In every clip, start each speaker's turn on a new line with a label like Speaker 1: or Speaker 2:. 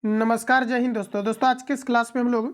Speaker 1: नमस्कार, जय हिंद दोस्तों। आज के इस क्लास में हम लोग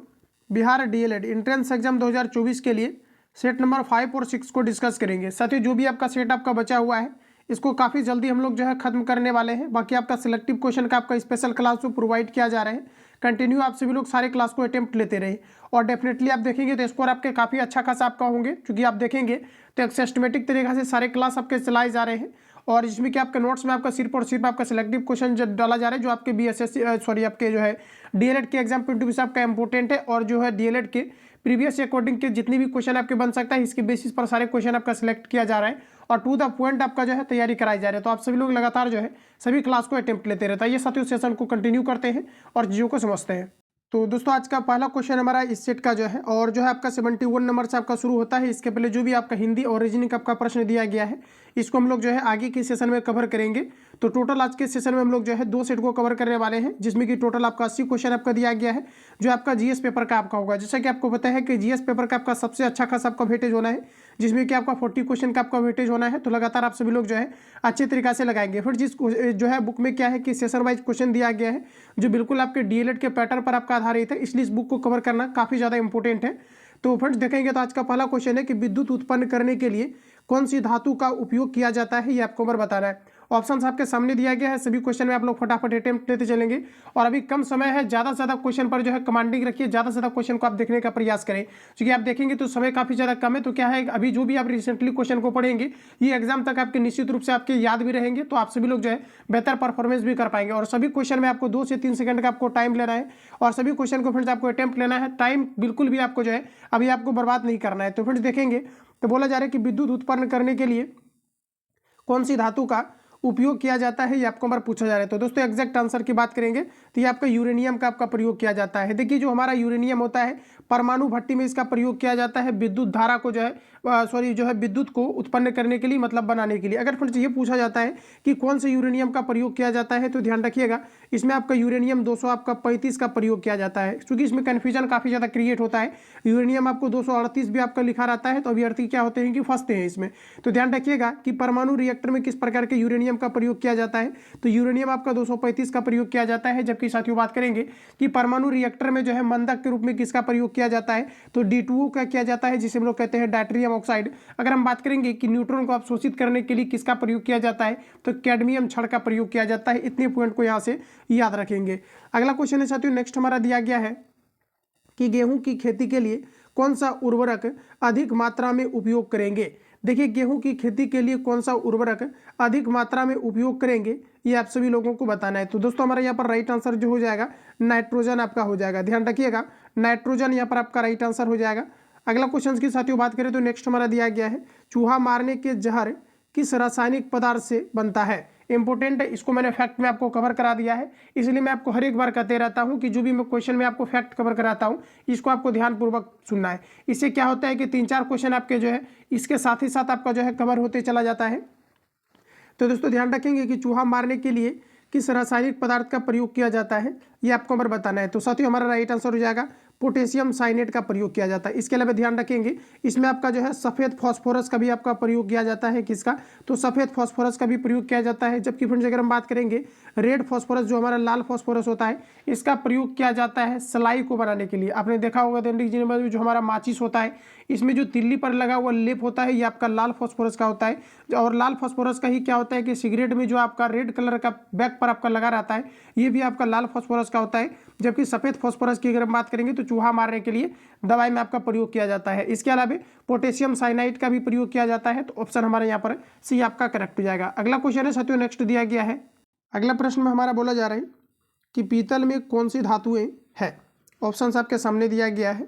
Speaker 1: बिहार डीएलएड एंट्रेंस एग्जाम 2024 के लिए सेट नंबर 5 और 6 को डिस्कस करेंगे। साथियों, जो भी आपका सेट आपका बचा हुआ है इसको काफ़ी जल्दी हम लोग जो है खत्म करने वाले हैं। बाकी आपका सिलेक्टिव क्वेश्चन का आपका स्पेशल क्लास जो प्रोवाइड किया जा रहा है, कंटिन्यू आप सभी लोग सारे क्लास को अटेम्प्ट लेते रहे और डेफिनेटली आप देखेंगे तो स्कोर आपके काफ़ी अच्छा खासा आपका होंगे, क्योंकि आप देखेंगे तो एक सिस्टमेटिक तरीके से सारे क्लास आपके चलाए जा रहे हैं और जिसमें कि आपके नोट्स में आपका सिर्फ और सिर्फ आपका सिलेक्टिव क्वेश्चन जो डाला जा रहा है, जो आपके बीएसएससी आपके जो है डीएलएड के एग्जाम पॉइंट ऑफ व्यू से आपका इंपॉर्टेंट है और जो है डीएलएड के प्रीवियस अकॉर्डिंग के जितने भी क्वेश्चन आपके बन सकता है इसके बेसिस पर सारे क्वेश्चन आपका सिलेक्ट किया जा रहा है और टू द पॉइंट आपका जो है तैयारी कराई जा रही है। तो आप सभी लोग लगातार जो है सभी क्लास को अटेम्प्ट लेते रहता है। ये साथियों सेशन को कंटिन्यू करते हैं और चीज़ों को समझते हैं। तो दोस्तों, आज का पहला क्वेश्चन हमारा इस सेट का जो है और जो है आपका 71 नंबर से आपका शुरू होता है। इसके पहले जो भी आपका हिंदी और रीजनिंग आपका प्रश्न दिया गया है इसको हम लोग जो है आगे के सेशन में कवर करेंगे। तो टोटल आज के सेशन में हम लोग जो है 2 सेट को कवर करने वाले हैं, जिसमें कि टोटल आपका 80 क्वेश्चन आपका दिया गया है, जो आपका जीएस पेपर का आपका होगा। जैसा कि आपको पता है कि जीएस पेपर का आपका सबसे अच्छा खासा आपका वेटेज होना है, जिसमें कि आपका 40 क्वेश्चन का आपका वेटेज होना है। तो लगातार आप सभी लोग जो है अच्छे तरीके से लगाएंगे। फिर जिस जो है बुक में क्या है कि सेशन वाइज क्वेश्चन दिया गया है जो बिल्कुल आपके डीएलएड के पैटर्न पर आपका आधारित है, इसलिए इस बुक को कवर करना काफ़ी ज़्यादा इंपॉर्टेंट है। तो फ्रेंड्स देखेंगे तो आज का पहला क्वेश्चन है कि विद्युत उत्पन्न करने के लिए कौन सी धातु का उपयोग किया जाता है, ये आपको बार बताना है। ऑप्शन आपके सामने दिया गया है, सभी क्वेश्चन में आप लोग फटाफट अटेम्प्ट लेते चलेंगे और अभी कम समय है, ज़्यादा से ज़्यादा क्वेश्चन पर जो है कमांडिंग रखिए, ज़्यादा से ज़्यादा क्वेश्चन को आप देखने का प्रयास करें, क्योंकि आप देखेंगे तो समय काफ़ी ज़्यादा कम है। तो क्या है, अभी जो भी आप रिसेंटली क्वेश्चन को पढ़ेंगे ये एग्जाम तक आपके निश्चित रूप से आपके याद भी रहेंगे, तो आप सभी लोग जो है बेहतर परफॉर्मेंस भी कर पाएंगे। और सभी क्वेश्चन में आपको 2 से 3 सेकंड का आपको टाइम लेना है और सभी क्वेश्चन को फ्रेंड्स आपको अटेम्प्ट लेना है। टाइम बिल्कुल भी आपको जो है अभी आपको बर्बाद नहीं करना है। तो फ्रेंड्स देखेंगे तो बोला जा रहा है कि विद्युत उत्पन्न करने के लिए कौन सी धातु का उपयोग किया जाता है, ये आपको बार पूछा जा रहा है। तो दोस्तों एग्जैक्ट आंसर की बात करेंगे तो ये आपका यूरेनियम का आपका प्रयोग किया जाता है। देखिए जो हमारा यूरेनियम होता है परमाणु भट्टी में इसका प्रयोग किया जाता है विद्युत धारा को जो है जो है विद्युत को उत्पन्न करने के लिए, मतलब बनाने के लिए। अगर फ्रेंड्स ये पूछा जाता है कि कौन से यूरेनियम का प्रयोग किया जाता है तो ध्यान रखिएगा इसमें आपका यूरेनियम 235 का प्रयोग किया जाता है, क्योंकि इसमें कन्फ्यूजन काफ़ी ज़्यादा क्रिएट होता है। यूरेनियम आपको 238 भी आपका लिखा रहता है, तो अभ्यर्थी क्या होते हैं कि फंसते हैं इसमें। तो ध्यान रखिएगा कि परमाणु रिएक्टर में किस प्रकार के यूरेनियम का प्रयोग किया जाता है। तो यूरेनियम आपका 235 का प्रयोग किया जाता है। जबकि साथियों बात करेंगे कि परमाणु रिएक्टर में जो है मंदक के रूप में किसका प्रयोग किया जाता है तो D2O का किया जाता है, जिसे हम लोग कहते हैं डायट्रियम ऑक्साइड। अगर हम बात करेंगे कि न्यूट्रॉन को अवशोषित करने के लिए किसका प्रयोग किया जाता है तो कैडमियम छड़ का प्रयोग किया जाता है। इतने पॉइंट को यहाँ से याद रखेंगे। अगला क्वेश्चन है साथियों, नेक्स्ट हमारा दिया गया है कि गेहूं की खेती के लिए कौन सा उर्वरक अधिक मात्रा में उपयोग करेंगे। देखिए गेहूं की खेती के लिए कौन सा उर्वरक अधिक मात्रा में उपयोग करेंगे ये आप सभी लोगों को बताना है। तो दोस्तों हमारे यहाँ पर राइट आंसर जो हो जाएगा नाइट्रोजन आपका हो जाएगा। ध्यान रखिएगा नाइट्रोजन यहाँ पर आपका राइट आंसर हो जाएगा। अगला क्वेश्चन की साथियों बात करें तो नेक्स्ट हमारा दिया गया है चूहा मारने के जहर किस रासायनिक पदार्थ से बनता है। इंपॉर्टेंट है, इसको मैंने फैक्ट में आपको कवर करा दिया है, इसलिए मैं आपको हर एक बार कहते रहता हूं कि जो भी मैं क्वेश्चन में आपको फैक्ट कवर कराता हूं इसको आपको ध्यानपूर्वक सुनना है। इससे क्या होता है कि 3-4 क्वेश्चन आपके जो है इसके साथ ही साथ आपका जो है कवर होते चला जाता है। तो दोस्तों ध्यान रखेंगे कि चूहा मारने के लिए किस रासायनिक पदार्थ का प्रयोग किया जाता है ये आपको हमारा बताना है। तो साथियों हमारा राइट आंसर हो जाएगा पोटेशियम साइनेट का प्रयोग किया जाता है। इसके अलावा ध्यान रखेंगे इसमें आपका जो है सफ़ेद फॉस्फोरस का भी आपका प्रयोग किया जाता है। किसका तो सफ़ेद फॉस्फोरस का भी प्रयोग किया जाता है। जबकि फ्रेंड्स अगर हम बात करेंगे रेड फॉस्फोरस जो हमारा लाल फॉस्फोरस होता है इसका प्रयोग किया जाता है सलाई को बनाने के लिए। आपने देखा होगा दैनिक में जो हमारा माचिस होता है इसमें जो तिल्ली पर लगा हुआ लेप होता है ये आपका लाल फॉस्फोरस का होता है। और लाल फॉस्फोरस का ही क्या होता है कि सिगरेट में जो आपका रेड कलर का बैक पर आपका लगा रहता है ये भी आपका लाल फॉस्फोरस का होता है। जबकि सफ़ेद फॉस्फोरस की अगर हम बात करेंगे तो चूहा मारने के लिए दवाई में आपका प्रयोग किया जाता है। इसके अलावा पोटेशियम साइनाइड का भी प्रयोग किया जाता है। तो ऑप्शन हमारे यहाँ पर सी आपका करेक्ट हो जाएगा। अगला क्वेश्चन है साथियों नेक्स्ट दिया गया है। अगला प्रश्न में हमारा बोला जा रहा है कि पीतल में कौन सी धातुएं है। ऑप्शन आपके सामने दिया गया है,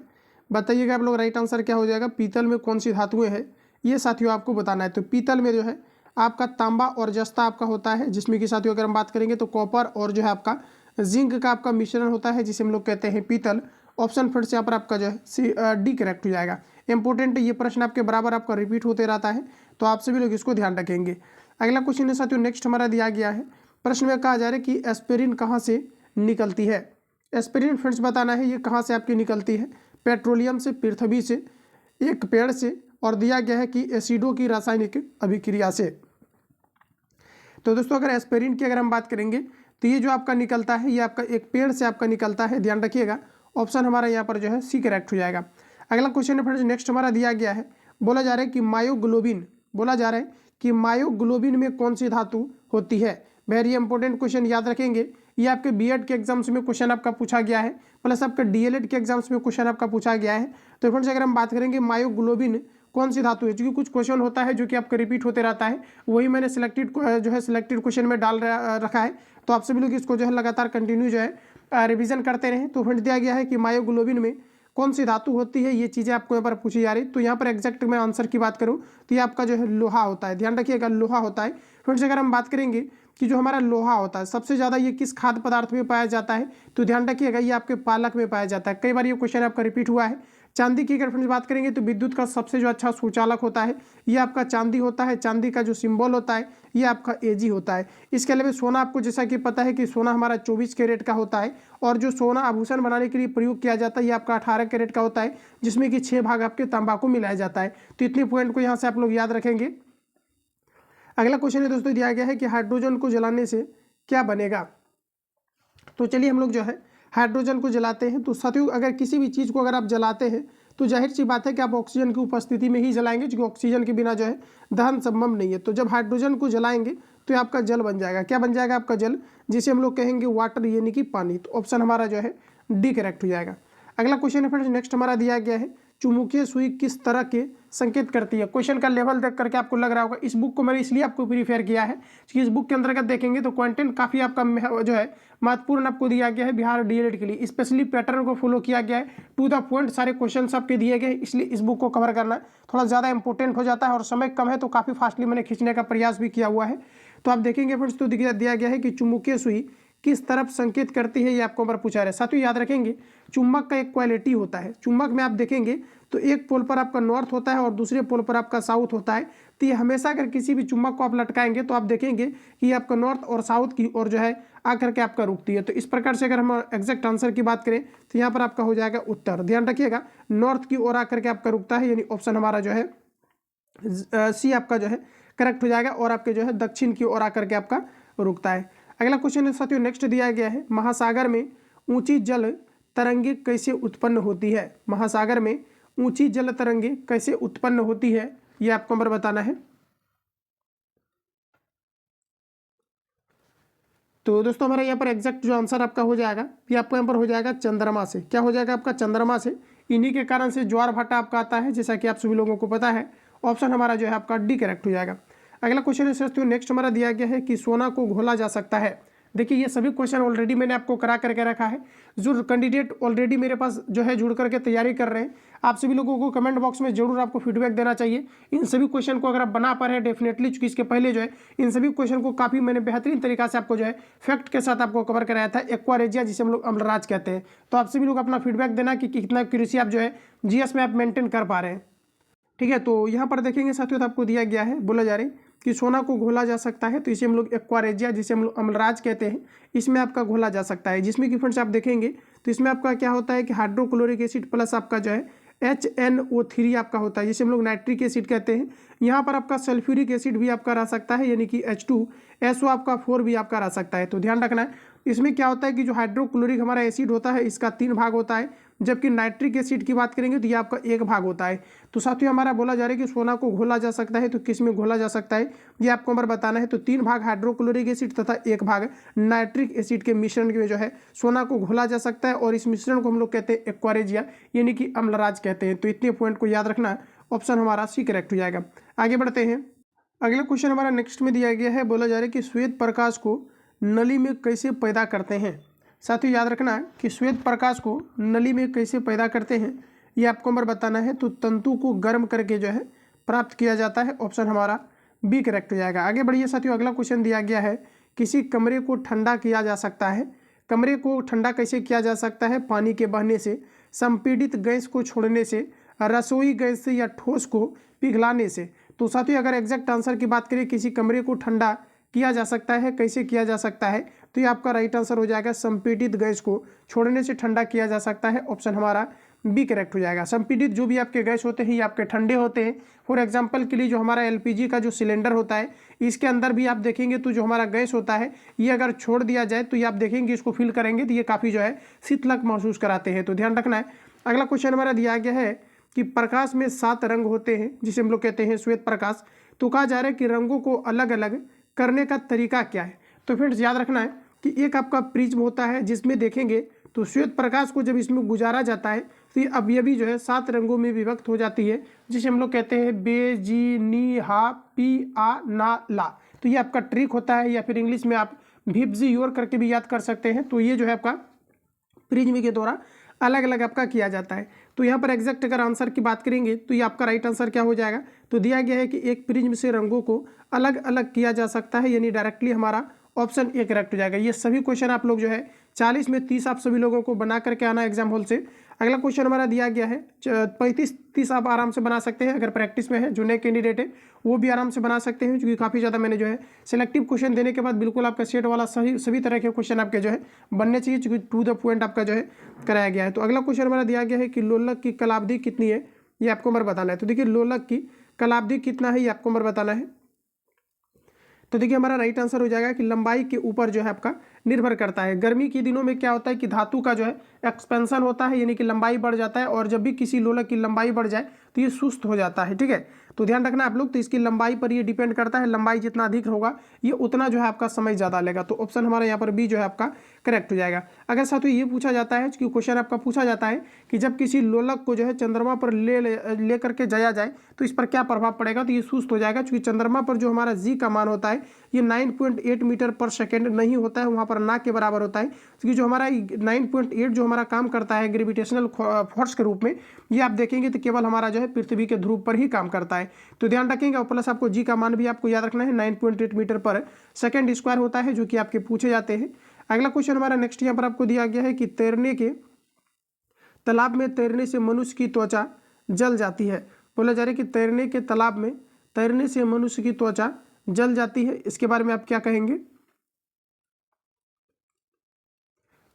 Speaker 1: बताइएगा आप लोग राइट आंसर क्या हो जाएगा। पीतल में कौन सी धातुएं हैं ये साथियों आपको बताना है। तो पीतल में जो है आपका तांबा और जस्ता आपका होता है, जिसमें कि साथियों अगर हम बात करेंगे तो कॉपर और जो है आपका जिंक का आपका मिश्रण होता है, जिसे हम लोग कहते हैं पीतल। ऑप्शन फिर से यहाँ पर आपका जो है डी करेक्ट हो जाएगा। इंपॉर्टेंट ये प्रश्न आपके बराबर आपका रिपीट होते रहता है, तो आप सभी लोग इसको ध्यान रखेंगे। अगला क्वेश्चन है साथियों नेक्स्ट हमारा दिया गया है। प्रश्न में कहा जा रहा है कि एस्पिरिन कहाँ से निकलती है। एस्पिरिन फ्रेंड्स बताना है ये कहाँ से आपकी निकलती है। पेट्रोलियम से, पृथ्वी से, एक पेड़ से, और दिया गया है कि एसिडों की रासायनिक अभिक्रिया से। तो दोस्तों अगर एस्पिरिन की अगर हम बात करेंगे तो ये जो आपका निकलता है ये आपका एक पेड़ से आपका निकलता है, ध्यान रखिएगा। ऑप्शन हमारा यहाँ पर जो है सी करेक्ट हो जाएगा। अगला क्वेश्चन है फ्रेंड्स, नेक्स्ट हमारा दिया गया है, बोला जा रहा है कि मायोग्लोबिन, बोला जा रहा है कि मायोग्लोबिन में कौन सी धातु होती है। वेरी इंपॉर्टेंट क्वेश्चन, याद रखेंगे। ये आपके बीएड के एग्जाम्स में क्वेश्चन आपका पूछा गया है, प्लस आपका डीएलएड के एग्जाम्स में क्वेश्चन आपका पूछा गया है। तो फ्रेंड्स अगर हम बात करेंगे मायोग्लोबिन कौन सी धातु है, क्योंकि कुछ क्वेश्चन होता है जो कि आपका रिपीट होते रहता है, वही मैंने सिलेक्टेड जो है सिलेक्टेड क्वेश्चन में डाल रखा है। तो आप सभी लोग इसको जो है लगातार कंटिन्यू जो है रिवीजन करते रहें। तो फ्रेंड्स दिया गया है कि मायोग्लोबिन में कौन सी धातु होती है, ये चीज़ें आपको यहाँ पर पूछी जा रही। तो यहाँ पर एग्जैक्ट मैं आंसर की बात करूँ तो ये आपका जो है लोहा होता है, ध्यान रखिएगा, लोहा होता है। फ्रेंड्स अगर हम बात करेंगे कि जो हमारा लोहा होता है सबसे ज़्यादा ये किस खाद्य पदार्थ में पाया जाता है, तो ध्यान रखिएगा ये आपके पालक में पाया जाता है। कई बार ये क्वेश्चन आपका रिपीट हुआ है। चांदी की अगर फ्रेंड्स बात करेंगे तो विद्युत का सबसे जो अच्छा सुचालक होता है ये आपका चांदी होता है। चांदी का जो सिंबल होता है ये आपका एजी होता है। इसके अलावा सोना, आपको जैसा कि पता है कि सोना हमारा 24 कैरेट का होता है, और जो सोना आभूषण बनाने के लिए प्रयोग किया जाता है ये आपका 18 कैरेट का होता है, जिसमें कि 6 भाग आपके तंबाकू मिलाया जाता है। तो इतने पॉइंट को यहाँ से आप लोग याद रखेंगे। अगला क्वेश्चन है दोस्तों, दिया गया है कि हाइड्रोजन को जलाने से क्या बनेगा। तो चलिए हम लोग जो है हाइड्रोजन को जलाते हैं। तो साथियों अगर किसी भी चीज़ को अगर आप जलाते हैं तो जाहिर सी बात है कि आप ऑक्सीजन की उपस्थिति में ही जलाएंगे, क्योंकि ऑक्सीजन के बिना जो है दहन संभव नहीं है। तो जब हाइड्रोजन को जलाएंगे तो ये आपका जल बन जाएगा। क्या बन जाएगा आपका जल, जिसे हम लोग कहेंगे वाटर, यानी कि पानी। तो ऑप्शन हमारा जो है डी करेक्ट हो जाएगा। अगला क्वेश्चन है फ्रेंड्स, नेक्स्ट हमारा दिया गया है, चुंबकीय सुई किस तरह के संकेत करती है। क्वेश्चन का लेवल देख करके आपको लग रहा होगा, इस बुक को मैंने इसलिए आपको प्रीफेयर किया है कि इस बुक के अंतर्गत देखेंगे तो कंटेंट काफ़ी आपका जो है महत्वपूर्ण आपको दिया गया है बिहार डीएलएड के लिए। स्पेशली पैटर्न को फॉलो किया गया है, टू द पॉइंट सारे क्वेश्चन आपके दिए गए, इसलिए इस बुक को कवर करना थोड़ा ज़्यादा इंपॉर्टेंट हो जाता है, और समय कम है तो काफ़ी फास्टली मैंने खींचने का प्रयास भी किया हुआ है। तो आप देखेंगे फ्रेंड्स, तो दिया गया है कि चुंबकीय सुई किस तरफ संकेत करती है, ये आपको ऊपर पूछा है। साथियों याद रखेंगे चुंबक का एक क्वालिटी होता है, चुंबक में आप देखेंगे तो एक पोल पर आपका नॉर्थ होता है और दूसरे पोल पर आपका साउथ होता है। तो ये हमेशा अगर किसी भी चुंबक को आप लटकाएंगे तो आप देखेंगे कि आपका नॉर्थ और साउथ की ओर जो है आकर के आपका रुकती है। तो इस प्रकार से अगर हम एग्जैक्ट आंसर की बात करें तो यहाँ पर आपका हो जाएगा उत्तर, ध्यान रखिएगा नॉर्थ की ओर आकर के आपका रुकता है, यानी ऑप्शन हमारा जो है सी आपका जो है करेक्ट हो जाएगा, और आपके जो है दक्षिण की ओर आकर के आपका रुकता है। अगला क्वेश्चन है साथियों, नेक्स्ट दिया गया है, महासागर में ऊंची जल तरंगे कैसे उत्पन्न होती है। महासागर में ऊंची जल तरंगे कैसे उत्पन्न होती है, ये आपको नंबर बताना है। तो दोस्तों हमारा यहाँ पर एग्जैक्ट जो आंसर आपका हो जाएगा ये आपको यहाँ पर हो जाएगा चंद्रमा से। क्या हो जाएगा आपका, चंद्रमा से। इन्हीं के कारण से ज्वार भाटा आपका आता है, जैसा कि आप सभी लोगों को पता है। ऑप्शन हमारा जो है आपका डी करेक्ट हो जाएगा। अगला क्वेश्चन है दोस्तों, नेक्स्ट हमारा दिया गया है कि सोना को घोला जा सकता है। देखिए ये सभी क्वेश्चन ऑलरेडी मैंने आपको करा करके रखा है। जो कैंडिडेट ऑलरेडी मेरे पास जो है जुड़ करके तैयारी कर रहे हैं, आप सभी लोगों को कमेंट बॉक्स में जरूर आपको फीडबैक देना चाहिए। इन सभी क्वेश्चन को अगर आप बना पा रहे हैं डेफिनेटली, चूंकि इसके पहले जो है इन सभी क्वेश्चन को काफ़ी मैंने बेहतरीन तरीका से आपको जो है फैक्ट के साथ आपको कवर कराया था, एक्वारेजिया जिसे हम लोग अम्लराज कहते हैं। तो आप सभी लोग अपना फीडबैक देना कि कितना एक्यूरेसी आप जो है जीएस में आप मेंटेन कर पा रहे हैं। ठीक है, तो यहाँ पर देखेंगे साथियों, तो आपको दिया गया है, बोला जा रहा है कि सोना को घोला जा सकता है, तो इसे हम लोग एक्वारेजिया जिसे हम लोग अम्लराज कहते हैं, इसमें आपका घोला जा सकता है। जिसमें कि फ्रेंड्स आप देखेंगे तो इसमें आपका क्या होता है कि हाइड्रोक्लोरिक एसिड प्लस आपका जो है HNO3 आपका होता है, जिसे हम लोग नाइट्रिक एसिड कहते हैं। यहाँ पर आपका सल्फ्यूरिक एसिड भी आपका रह सकता है, यानी कि H2SO आपका 4 भी आपका रह सकता है। तो ध्यान रखना है, इसमें क्या होता है कि जो हाइड्रोक्लोरिक हमारा एसिड होता है इसका 3 भाग होता है, जबकि नाइट्रिक एसिड की बात करेंगे तो ये आपका 1 भाग होता है। तो साथियों हमारा बोला जा रहा है कि सोना को घोला जा सकता है, तो किस में घोला जा सकता है ये आपको नंबर बताना है। तो 3 भाग हाइड्रोक्लोरिक एसिड तथा 1 भाग नाइट्रिक एसिड के मिश्रण में जो है सोना को घोला जा सकता है, और इस मिश्रण को हम लोग कहते हैं एक्वारेजिया यानी कि अम्लराज कहते हैं। तो इतने पॉइंट को याद रखना, ऑप्शन हमारा सी करेक्ट हो जाएगा। आगे बढ़ते हैं, अगला क्वेश्चन हमारा नेक्स्ट में दिया गया है, बोला जा रहा है कि श्वेत प्रकाश को नली में कैसे पैदा करते हैं। साथियों याद रखना है कि श्वेत प्रकाश को नली में कैसे पैदा करते हैं, ये आपको नंबर बताना है। तो तंतु को गर्म करके जो है प्राप्त किया जाता है, ऑप्शन हमारा बी करेक्ट हो जाएगा। आगे बढ़िए साथियों, अगला क्वेश्चन दिया गया है, किसी कमरे को ठंडा किया जा सकता है। कमरे को ठंडा कैसे किया जा सकता है, पानी के बहने से, संपीड़ित गैस को छोड़ने से, रसोई गैस से, या ठोस को पिघलाने से। तो साथियों अगर एग्जैक्ट आंसर की बात करें, किसी कमरे को ठंडा किया जा सकता है, कैसे किया जा सकता है, तो ये आपका राइट आंसर हो जाएगा, संपीड़ित गैस को छोड़ने से ठंडा किया जा सकता है, ऑप्शन हमारा बी करेक्ट हो जाएगा। संपीड़ित जो भी आपके गैस होते हैं ये आपके ठंडे होते हैं। फॉर एग्जांपल के लिए जो हमारा एलपीजी का जो सिलेंडर होता है इसके अंदर भी आप देखेंगे तो जो हमारा गैस होता है ये अगर छोड़ दिया जाए तो ये आप देखेंगे इसको फिल करेंगे तो ये काफ़ी जो है शीतलक महसूस कराते हैं, तो ध्यान रखना है। अगला क्वेश्चन हमारा दिया गया है कि प्रकाश में 7 रंग होते हैं जिसे हम लोग कहते हैं श्वेत प्रकाश। तो कहा जा रहा है कि रंगों को अलग अलग करने का तरीका क्या है। तो फ्रेंड्स याद रखना है कि एक आपका प्रिज्म होता है जिसमें देखेंगे तो श्वेत प्रकाश को जब इसमें गुजारा जाता है तो ये अवयवी जो है 7 रंगों में विभक्त हो जाती है जिसे हम लोग कहते हैं बे, जी, नी, हा, पी, आ, ना, ला। तो ये आपका ट्रिक होता है, या फिर इंग्लिश में आप भिप्जी योर करके भी याद कर सकते हैं। तो ये जो है आपका प्रिज्म के द्वारा अलग अलग आपका किया जाता है। तो यहाँ पर एग्जैक्ट अगर आंसर की बात करेंगे तो ये आपका राइट आंसर क्या हो जाएगा, तो दिया गया है कि एक प्रिज्म से रंगों को अलग अलग किया जा सकता है, यानी डायरेक्टली हमारा ऑप्शन ए करेक्ट हो जाएगा। ये सभी क्वेश्चन आप लोग जो है 40 में 30 आप सभी लोगों को बना करके आना एग्जाम हॉल से। अगला क्वेश्चन हमारा दिया गया है 35-30 आप आराम से बना सकते हैं, अगर प्रैक्टिस में है जो नए कैंडिडेट है वो भी आराम से बना सकते हैं, क्योंकि काफ़ी ज़्यादा मैंने जो है सिलेक्टिव क्वेश्चन देने के बाद बिल्कुल आपका सेट वाला सभी तरह के क्वेश्चन आपके जो है बनने चाहिए, क्योंकि टू द पॉइंट आपका जो है कराया गया है। तो अगला क्वेश्चन हमारा दिया गया है कि लोलक की कालावधि कितनी है, ये आपको नंबर बताना है। तो देखिए लोलक की कालावधि कितना है ये आपको नंबर बताना है। तो देखिए हमारा राइट आंसर हो जाएगा कि लंबाई के ऊपर जो है आपका निर्भर करता है। गर्मी के दिनों में क्या होता है कि धातु का जो है एक्सपेंशन होता है, यानी कि लंबाई बढ़ जाता है, और जब भी किसी लोलक की लंबाई बढ़ जाए तो ये सुस्त हो जाता है। ठीक है, तो ध्यान रखना आप लोग, तो इसकी लंबाई पर ये डिपेंड करता है, लंबाई जितना अधिक होगा ये उतना जो है आपका समय ज़्यादा लेगा। तो ऑप्शन हमारा यहाँ पर बी जो है आपका करेक्ट हो जाएगा। अगर साथियों ये पूछा जाता है कि क्वेश्चन आपका पूछा जाता है कि जब किसी लोलक को जो है चंद्रमा पर ले करके जाया जाए तो इस पर क्या प्रभाव पड़ेगा, तो ये सुस्त हो जाएगा, क्योंकि चंद्रमा पर जो हमारा जी का मान होता है ये 9.8 मीटर पर सेकेंड नहीं होता है, वहाँ पर ना के बराबर होता है, क्योंकि जो हमारा 9.8 जो हमारा काम करता है ग्रेविटेशनल फोर्स के रूप में, ये आप देखेंगे तो केवल हमारा जो है पृथ्वी के ध्रुव पर ही काम करता है। तो ध्यान रखेंगे, और प्लस आपको जी का मान भी आपको याद रखना है, 9.8 मीटर पर सेकेंड स्क्वायर होता है, जो कि आपके पूछे जाते हैं। अगला क्वेश्चन हमारा नेक्स्ट यहाँ पर आपको दिया गया है कि तैरने के तालाब में तैरने से मनुष्य की त्वचा जल जाती है। बोला जा रहा है कि तैरने के तालाब में तैरने से मनुष्य की त्वचा जल जाती है, इसके बारे में आप क्या कहेंगे।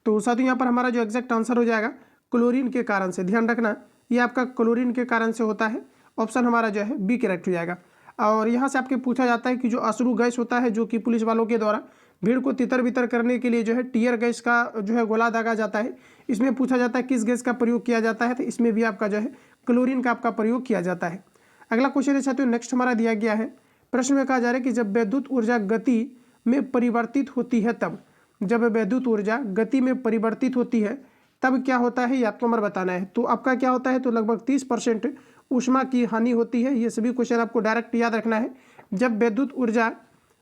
Speaker 1: तो साथियों यहाँ पर हमारा जो एग्जैक्ट आंसर हो जाएगा क्लोरीन के कारण से। ध्यान रखना ये आपका क्लोरीन के कारण से होता है, ऑप्शन हमारा जो है बी करेक्ट हो जाएगा। और यहाँ से आपके पूछा जाता है कि जो अश्रु गैस होता है जो कि पुलिस वालों के द्वारा भीड़ को तितर बितर करने के लिए जो है टीयर गैस का जो है गोला दागा जाता है, इसमें पूछा जाता है किस गैस का प्रयोग किया जाता है, तो इसमें भी आपका जो है क्लोरीन का आपका प्रयोग किया जाता है। अगला क्वेश्चन है साथियों नेक्स्ट हमारा दिया गया है, प्रश्न में कहा जा रहा है कि जब विद्युत ऊर्जा गति में परिवर्तित होती है तब, जब विद्युत ऊर्जा गति में परिवर्तित होती है तब क्या होता है, ये आपको नंबर बताना है। तो आपका क्या होता है, तो लगभग 30% ऊष्मा की हानि होती है। ये सभी क्वेश्चन आपको डायरेक्ट याद रखना है। जब विद्युत ऊर्जा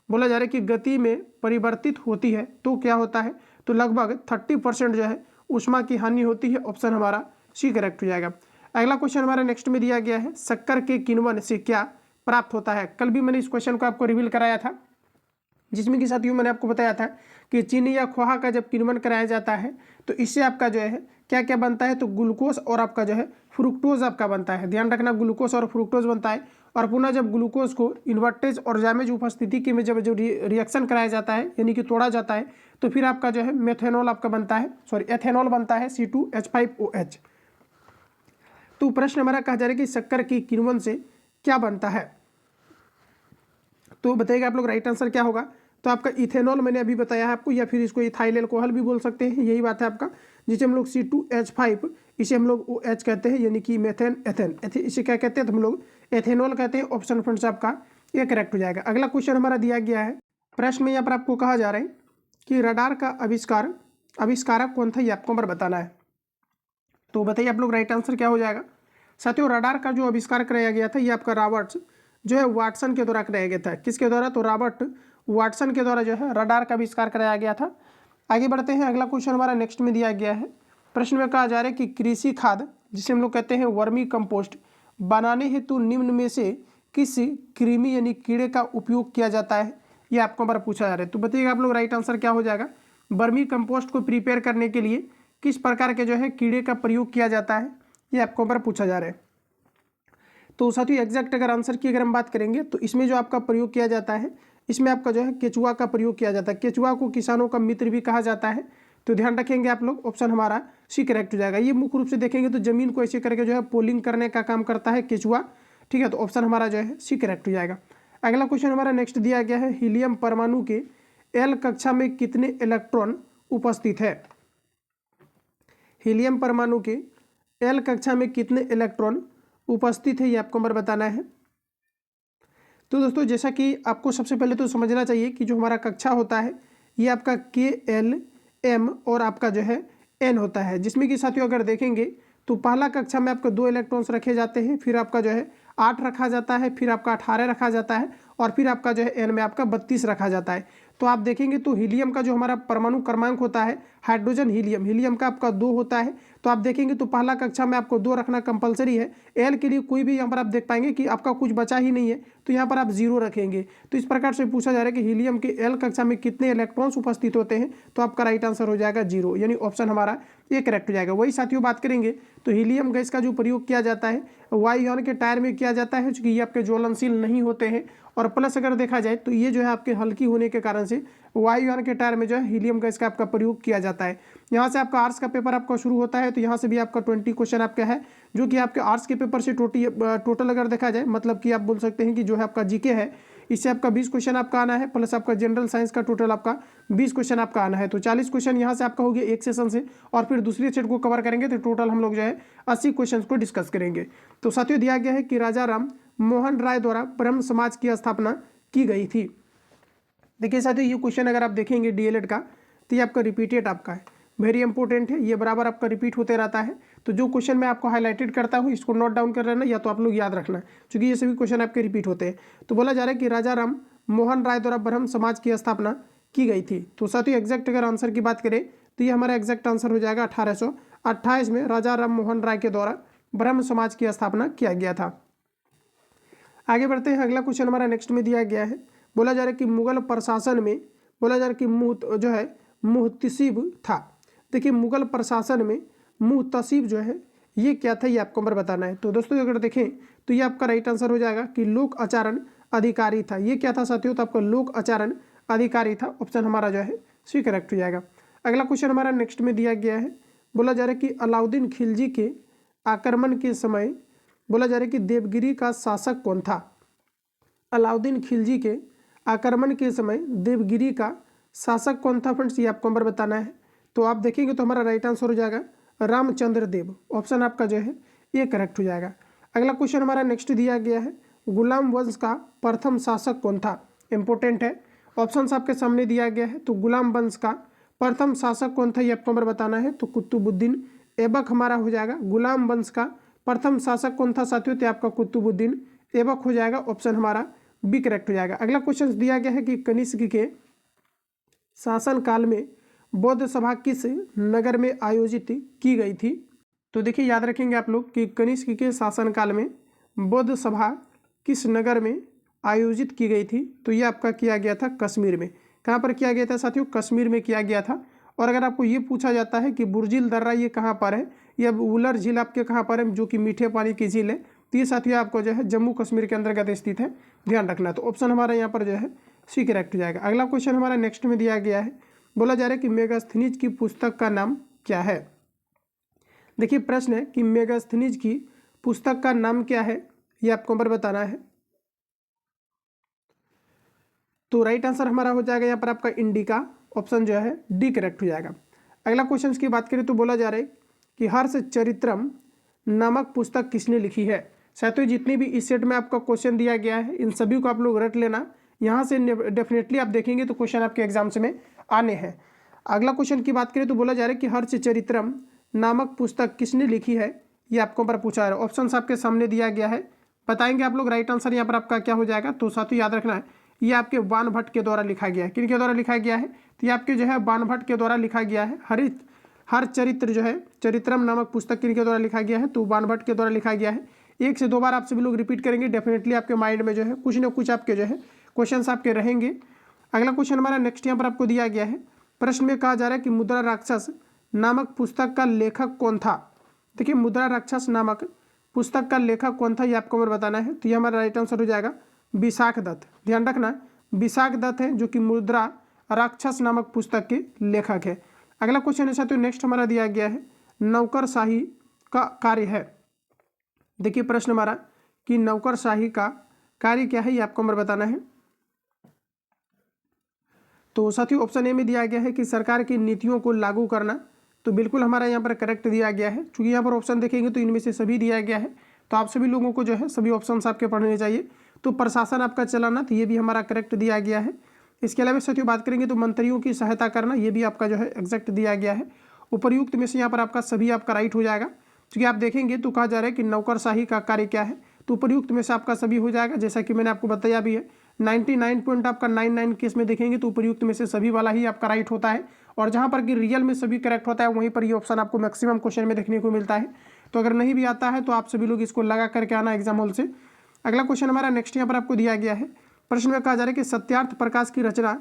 Speaker 1: बोला जा रहा है कि गति में परिवर्तित होती है तो क्या होता है, तो लगभग 30% जो है ऊष्मा की हानि होती है, ऑप्शन हमारा सी करेक्ट हो जाएगा। अगला क्वेश्चन हमारा नेक्स्ट में दिया गया है, शक्कर के किण्वन से क्या प्राप्त होता है। कल भी मैंने इस क्वेश्चन को आपको रिवील कराया था, जिसमें कि साथियों मैंने आपको बताया था कि चीनी या खोआ का जब किण्वन कराया जाता है तो इससे आपका जो है क्या क्या बनता है, तो ग्लूकोज और आपका जो है फ्रुक्टोज आपका बनता है। ध्यान रखना ग्लूकोज और फ्रुक्टोज बनता है, और पुनः जब ग्लूकोज को इन्वर्टेज और जामेज उपस्थिति के में जब जो रिएक्शन कराया जाता है यानी कि तोड़ा जाता है तो फिर आपका जो है मेथेनॉल आपका बनता है, एथेनॉल बनता है C2H5OH। तो प्रश्न हमारा कहा जा रहा है कि शक्कर की किण्वन से क्या बनता है, तो बताइएगा आप लोग राइट आंसर क्या होगा। तो आपका इथेनॉल मैंने अभी बताया है आपको, या फिर इसको इथाइल अल्कोहल भी बोल सकते हैं, यही बात है आपका, जिसे हम लोग C2H5 इसे हम लोग OH कहते हैं, यानी कि मेथेन एथेन, इसे क्या कहते हैं, तो हम लोग एथेनॉल कहते हैं। ऑप्शन फ्रेंड्स आपका ये करेक्ट हो जाएगा। अगला क्वेश्चन हमारा दिया गया है, प्रश्न में यहाँ पर आपको कहा जा रहा है कि रडार का आविष्कारक कौन था, ये आपको नंबर बताना है। तो बताइए आप लोग राइट आंसर क्या हो जाएगा। साथियों रडार का जो आविष्कार कराया गया था ये आपका रॉबर्ट जो है वाटसन के द्वारा कराया गया था। किसके द्वारा, तो रॉबर्ट वाटसन के द्वारा जो है रडार का आविष्कार कराया गया था। आगे बढ़ते हैं, अगला क्वेश्चन हमारा नेक्स्ट में दिया गया है, प्रश्न में कहा जा रहा है कि कृषि खाद जिसे हम लोग कहते हैं वर्मी कंपोस्ट बनाने हेतु निम्न में से किस कृमि यानी कीड़े का उपयोग किया जाता है, ये आपको हमारा पूछा जा रहा है। तो बताइएगा आप लोग राइट आंसर क्या हो जाएगा। वर्मी कंपोस्ट को प्रिपेयर करने के लिए किस प्रकार के जो है कीड़े का प्रयोग किया जाता है, ये आपको हमारा पूछा जा रहा है। तो साथियों एग्जैक्ट अगर आंसर की अगर हम बात करेंगे तो इसमें जो आपका प्रयोग किया जाता है इसमें आपका जो है केचुआ का प्रयोग किया जाता है। केचुआ को किसानों का मित्र भी कहा जाता है। तो ध्यान रखेंगे आप लोग, ऑप्शन हमारा सी करेक्ट हो जाएगा। ये मुख्य रूप से देखेंगे तो जमीन को ऐसे करके जो है पोलिंग करने का काम करता है केचुआ, ठीक है। तो ऑप्शन हमारा जो है सी करेक्ट हो जाएगा। अगला क्वेश्चन हमारा नेक्स्ट दिया गया है, हीलियम परमाणु के एल कक्षा में कितने इलेक्ट्रॉन उपस्थित है। हीलियम परमाणु के एल कक्षा में कितने इलेक्ट्रॉन उपस्थित है, ये आपको नंबर बताना है। तो दोस्तों जैसा कि आपको सबसे पहले तो समझना चाहिए कि जो हमारा कक्षा होता है ये आपका KL M और आपका जो है N होता है, जिसमें कि साथियों अगर देखेंगे तो पहला कक्षा में आपको 2 इलेक्ट्रॉन्स रखे जाते हैं, फिर आपका जो है 8 रखा जाता है, फिर आपका 18 रखा जाता है और फिर आपका जो है N में आपका 32 रखा जाता है। तो आप देखेंगे तो हीलियम का जो हमारा परमाणु क्रमांक होता है, हाइड्रोजन हीलियम, हीलियम का आपका 2 होता है। तो आप देखेंगे तो पहला कक्षा में आपको 2 रखना कंपलसरी है। एल के लिए कोई भी यहाँ पर आप देख पाएंगे कि आपका कुछ बचा ही नहीं है, तो यहाँ पर आप 0 रखेंगे। तो इस प्रकार से पूछा जा रहा है कि हीलियम के एल कक्षा में कितने इलेक्ट्रॉन्स उपस्थित होते हैं, तो आपका राइट आंसर हो जाएगा 0, यानी ऑप्शन हमारा ये करेक्ट हो जाएगा। वही साथियों बात करेंगे तो हीलियम गैस का जो प्रयोग किया जाता है वायुयान के टायर में किया जाता है, चूँकि ये आपके ज्वलनशील नहीं होते हैं। और प्लस अगर देखा जाए तो ये जो है आपके हल्की होने के कारण से वायुयान के टायर में जो है हीलियम गैस का आपका प्रयोग किया जाता है। यहाँ से आपका आर्ट्स का पेपर आपका शुरू होता है, तो यहाँ से भी आपका 20 क्वेश्चन आपका है, जो कि आपके आर्ट्स के पेपर से टोटल अगर देखा जाए, मतलब कि आप बोल सकते हैं कि जो है आपका जीके है इससे आपका 20 क्वेश्चन आपका आना है, प्लस आपका जनरल साइंस का टोटल आपका 20 क्वेश्चन आपका आना है। तो 40 क्वेश्चन यहाँ से आपका हो गया एक सेशन से, और फिर दूसरी सेट को कवर करेंगे तो टोटल हम लोग जो है 80 क्वेश्चन को डिस्कस करेंगे। तो साथियों दिया गया है कि राजा राम मोहन राय द्वारा ब्रह्म समाज की स्थापना की गई थी। देखिए साथियों ये क्वेश्चन अगर आप देखेंगे डीएलएड का तो ये आपका रिपीटेड आपका है, वेरी इंपॉर्टेंट है, ये बराबर आपका रिपीट होते रहता है। तो जो क्वेश्चन मैं आपको हाईलाइटेड करता हूँ इसको नोट डाउन कर लेना, या तो आप लोग याद रखना, क्योंकि ये सभी क्वेश्चन आपके रिपीट होते हैं। तो बोला जा रहा है कि राजा राम मोहन राय द्वारा ब्रह्म समाज की स्थापना की गई थी। तो साथियों एग्जैक्ट अगर आंसर की बात करें तो ये हमारा एग्जैक्ट आंसर हो जाएगा 1828 में राजा राम मोहन राय के द्वारा ब्रह्म समाज की स्थापना किया गया था। आगे बढ़ते हैं, अगला क्वेश्चन हमारा नेक्स्ट में दिया गया है। बोला जा रहा है कि मुगल प्रशासन में बोला जा रहा है कि जो है मुहतसिब था। देखिए मुगल प्रशासन में मुहतसिब जो है ये क्या था, ये आपको नंबर बताना है। तो दोस्तों अगर देखें तो ये आपका राइट आंसर हो जाएगा कि लोक आचरण अधिकारी था। ये क्या था साथियों, तो आपका लोक आचरण अधिकारी था, ऑप्शन हमारा जो है सी करेक्ट हो जाएगा। अगला क्वेश्चन हमारा नेक्स्ट में दिया गया है। बोला जा रहा है कि अलाउद्दीन खिलजी के आक्रमण के समय बोला जा रहा है कि देवगिरी का शासक कौन था। अलाउद्दीन खिलजी के आक्रमण के समय देवगिरी का शासक कौन था फ्रेंड्स, ये आपको नंबर बताना है। तो आप देखेंगे तो हमारा राइट आंसर हो जाएगा रामचंद्र देव, ऑप्शन आपका जो है ये करेक्ट हो जाएगा। अगला क्वेश्चन हमारा नेक्स्ट दिया गया है, गुलाम वंश का प्रथम शासक कौन था, इंपॉर्टेंट है, ऑप्शन आपके सामने दिया गया है। तो गुलाम वंश का प्रथम शासक कौन था, ये आपको नंबर बताना है। तो कुतुबुद्दीन ऐबक हमारा हो जाएगा। गुलाम वंश का प्रथम शासक कौन था साथियों, तो आपका कुतुबुद्दीन ऐबक हो जाएगा, ऑप्शन हमारा बी करेक्ट हो जाएगा। अगला क्वेश्चन दिया गया है कि कनिष्क के शासन काल में बौद्ध सभा किस नगर में आयोजित की गई थी। तो देखिए याद रखेंगे आप लोग कि कनिष्क के शासन काल में बौद्ध सभा किस नगर में आयोजित की गई थी। तो ये आपका किया गया था कश्मीर में। कहाँ पर किया गया था साथियों, कश्मीर में किया गया था। और अगर आपको ये पूछा जाता है कि बुर्जिल दर्रा ये कहाँ पर है, या वुलर झील आपके कहाँ पर है, जो कि मीठे पानी की झील है, तो ये साथियों आपको जो है जम्मू कश्मीर के अंतर्गत स्थित है, ध्यान रखना। तो ऑप्शन हमारा यहाँ पर जो है सी करेक्ट हो जाएगा। अगला क्वेश्चन हमारा नेक्स्ट में दिया गया है। बोला जा रहा है कि मेगास्थनीज की पुस्तक का नाम क्या है। देखिए प्रश्न है कि मेगास्थनीज की पुस्तक का नाम क्या है, ये आपको नंबर बताना है। तो राइट आंसर हमारा हो जाएगा यहाँ पर आपका इंडिका, ऑप्शन जो है डी करेक्ट हो जाएगा। अगला क्वेश्चन की बात करें तो बोला जा रहा है कि हर्ष चरित्रम नामक पुस्तक किसने लिखी है। साथियों जितनी भी इस सेट में आपका क्वेश्चन दिया गया है इन सभी को आप लोग रट लेना, यहाँ से डेफिनेटली आप देखेंगे तो क्वेश्चन आपके एग्जाम्स में आने हैं। अगला क्वेश्चन की बात करें तो बोला जा रहा है कि हर्ष चरित्रम नामक पुस्तक किसने लिखी है, ये आपको पर पूछा है। ऑप्शन आपके सामने दिया गया है, बताएंगे आप लोग। राइट आंसर यहाँ पर आपका क्या हो जाएगा, तो साथियों याद रखना है ये आपके बाणभट्ट के द्वारा लिखा गया है। किन के द्वारा लिखा गया है, तो ये आपके जो है बाणभट्ट के द्वारा लिखा गया है। हर चरित्र जो है चरित्रम नामक पुस्तक किन के द्वारा लिखा गया है, तो बाणभट्ट के द्वारा लिखा गया है। 1 से 2 बार आप सभी लोग रिपीट करेंगे, डेफिनेटली आपके माइंड में जो है कुछ ना कुछ आपके जो है क्वेश्चंस आपके रहेंगे। अगला क्वेश्चन हमारा नेक्स्ट यहाँ पर आपको दिया गया है। प्रश्न में कहा जा रहा है कि मुद्रा राक्षस नामक पुस्तक का लेखक कौन था। देखिए मुद्रा राक्षस नामक पुस्तक का लेखक कौन था, ये आपको हमें बताना है। तो ये हमारा राइट आंसर हो जाएगा विशाख दत्त, ध्यान रखना विशाख दत्त है जो कि मुद्रा राक्षस नामक पुस्तक के लेखक है। अगला क्वेश्चन है साथियों नेक्स्ट हमारा दिया गया है नौकरशाही का कार्य है। देखिए प्रश्न हमारा कि नौकरशाही का कार्य क्या है, ये आपको हमें बताना है। तो साथियों ऑप्शन ए में दिया गया है कि सरकार की नीतियों को लागू करना, तो बिल्कुल हमारा यहाँ पर करेक्ट दिया गया है। चूंकि यहाँ पर ऑप्शन देखेंगे तो इनमें से सभी दिया गया है, तो आप सभी लोगों को जो है सभी ऑप्शंस आपके पढ़ने चाहिए। तो प्रशासन आपका चलाना, तो ये भी हमारा करेक्ट दिया गया है। इसके अलावा साथियों बात करेंगे तो मंत्रियों की सहायता करना, ये भी आपका जो है एग्जैक्ट दिया गया है। उपर्युक्त में से यहाँ पर आपका सभी आपका राइट हो जाएगा। क्योंकि आप देखेंगे तो कहा जा रहा है कि नौकरशाही का कार्य क्या है, तो उपर्युक्त में से आपका सभी हो जाएगा। जैसा कि मैंने आपको बताया भी है 99 पॉइंट आपका 99 केस में देखेंगे तो उपर्युक्त में से सभी वाला ही आपका राइट होता है। और जहाँ पर कि रियल में सभी करेक्ट होता है वहीं पर ये ऑप्शन आपको मैक्सिमम क्वेश्चन में देखने को मिलता है। तो अगर नहीं भी आता है तो आप सभी लोग इसको लगा करके आना एग्जाम हॉल से। अगला क्वेश्चन हमारा नेक्स्ट यहाँ पर आपको दिया गया है। प्रश्न में कहा जा रहा है कि सत्यार्थ प्रकाश की रचना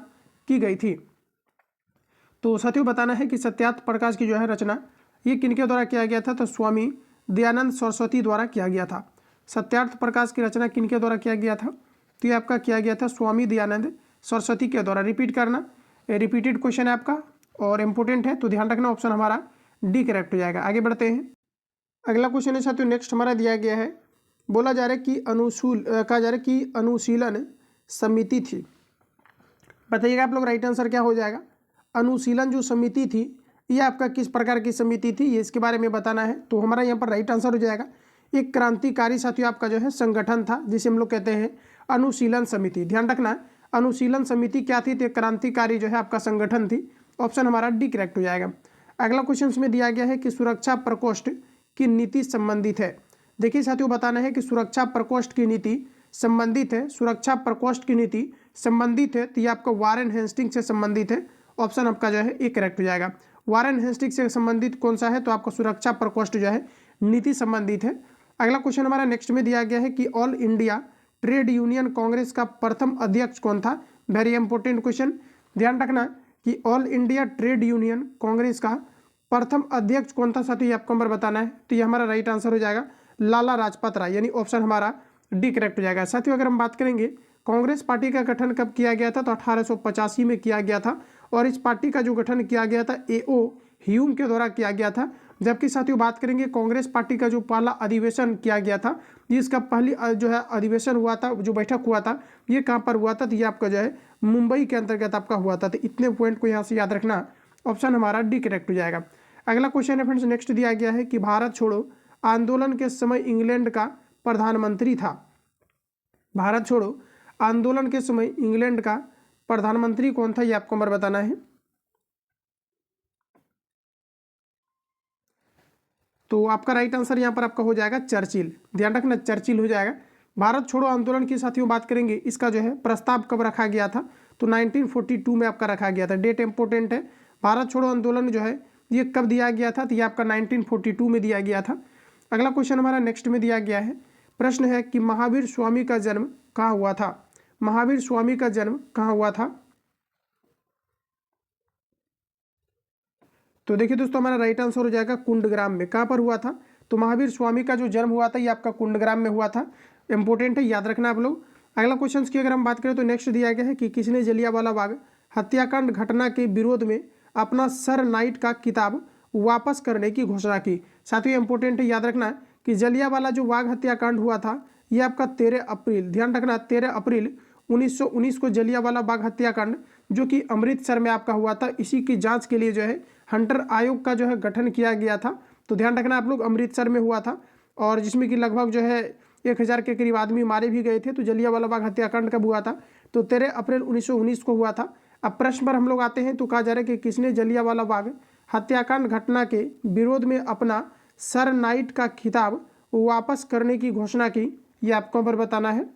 Speaker 1: की गई थी। तो साथियों बताना है कि सत्यार्थ प्रकाश की जो है रचना ये किनके द्वारा किया गया था, तो स्वामी दयानंद सरस्वती द्वारा किया गया था। सत्यार्थ प्रकाश की रचना किनके द्वारा किया गया था, तो ये आपका किया गया था स्वामी दयानंद सरस्वती के द्वारा। रिपीट करना, रिपीटेड क्वेश्चन है आपका और इम्पोर्टेंट है, तो ध्यान रखना ऑप्शन हमारा डी करेक्ट हो जाएगा। आगे बढ़ते हैं। अगला क्वेश्चन है साथियों नेक्स्ट हमारा दिया गया है। बोला जा रहा है कि कहा जा रहा है कि अनुशीलन समिति थी। बताइएगा आप लोग राइट आंसर क्या हो जाएगा। अनुशीलन जो समिति थी ये आपका किस प्रकार की समिति थी, ये इसके बारे में बताना है। तो हमारा यहाँ पर राइट आंसर हो जाएगा एक क्रांतिकारी साथियों आपका जो है संगठन था जिसे हम लोग कहते हैं अनुशीलन समिति। ध्यान रखना अनुशीलन समिति क्या थी, तो क्रांतिकारी जो है आपका संगठन थी। ऑप्शन हमारा डी करेक्ट हो जाएगा। अगला क्वेश्चन में दिया गया है कि सुरक्षा प्रकोष्ठ की नीति संबंधित है। देखिए साथियों बताना है कि सुरक्षा प्रकोष्ठ की नीति संबंधित है। सुरक्षा प्रकोष्ठ की नीति संबंधित है तो ये आपका वारेन हेस्टिंग से संबंधित है। ऑप्शन आपका जो है ए करेक्ट हो जाएगा। वारेन हेस्टिंग से संबंधित कौन सा है, तो आपका सुरक्षा प्रकोष्ठ जो है नीति संबंधित है। अगला क्वेश्चन हमारा नेक्स्ट में दिया गया है कि all India trade union Congress का प्रथम अध्यक्ष कौन था। वेरी इंपॉर्टेंट क्वेश्चन, ध्यान रखना कि all India trade union Congress का प्रथम अध्यक्ष कौन था साथियों, ये आपको नंबर बताना है। तो ये हमारा राइट आंसर हो जाएगा लाला लाजपत राय, यानी ऑप्शन हमारा डी करेक्ट हो जाएगा। साथियों अगर हम बात करेंगे कांग्रेस पार्टी का गठन कब किया गया था, तो 1885 में किया गया था। और इस पार्टी का जो गठन किया गया था ए.ओ. ह्यूम के द्वारा किया गया था। जबकि साथियों बात करेंगे कांग्रेस पार्टी का जो पहला अधिवेशन किया गया था, इसका पहली जो है अधिवेशन हुआ था, जो बैठक हुआ था, ये कहाँ पर हुआ था, तो ये आपका जो है मुंबई के अंतर्गत आपका हुआ था। तो इतने पॉइंट को यहाँ से याद रखना, ऑप्शन हमारा डी करेक्ट हो जाएगा। अगला क्वेश्चन है फ्रेंड्स नेक्स्ट दिया गया है कि भारत छोड़ो आंदोलन के समय इंग्लैंड का प्रधानमंत्री था। भारत छोड़ो आंदोलन के समय इंग्लैंड का प्रधानमंत्री कौन था, ये आपको नंबर बताना है। तो आपका राइट आंसर यहाँ पर आपका हो जाएगा चर्चिल। ध्यान रखना चर्चिल हो जाएगा। भारत छोड़ो आंदोलन की साथियों बात करेंगे इसका जो है प्रस्ताव कब रखा गया था, तो 1942 में आपका रखा गया था। डेट इंपोर्टेंट है। भारत छोड़ो आंदोलन जो है ये कब दिया गया था, तो ये आपका 1942 में दिया गया था। अगला क्वेश्चन हमारा नेक्स्ट में दिया गया है। प्रश्न है कि महावीर स्वामी का जन्म कहाँ हुआ था। महावीर स्वामी का जन्म कहाँ हुआ था। तो देखिए दोस्तों हमारा राइट आंसर हो जाएगा कुंडग्राम में। कहाँ पर हुआ था, तो महावीर स्वामी का जो जन्म हुआ था ये आपका कुंडग्राम में हुआ था। इंपॉर्टेंट है, याद रखना आप लोग। अगला क्वेश्चन की अगर हम बात करें तो नेक्स्ट दिया गया है कि किसने जलियांवाला बाग हत्याकांड घटना के विरोध में अपना सर नाइट का खिताब वापस करने की घोषणा की। साथियों इंपॉर्टेंट है, याद रखना कि जलियांवाला जो बाग हत्याकांड हुआ था ये आपका 13 अप्रैल, ध्यान रखना 13 अप्रैल 1919 को जलियांवाला बाग हत्याकांड जो कि अमृतसर में आपका हुआ था, इसी की जांच के लिए जो है हंटर आयोग का जो है गठन किया गया था। तो ध्यान रखना आप लोग अमृतसर में हुआ था और जिसमें कि लगभग जो है 1000 के करीब आदमी मारे भी गए थे। तो जलियांवाला बाग हत्याकांड कब हुआ था, तो 13 अप्रैल 1919 को हुआ था। अब प्रश्न पर हम लोग आते हैं, तो कहा जा रहा है कि किसने जलियांवाला बाग हत्याकांड घटना के विरोध में अपना सर नाइट का खिताब वापस करने की घोषणा की, ये आपको नंबर बताना है।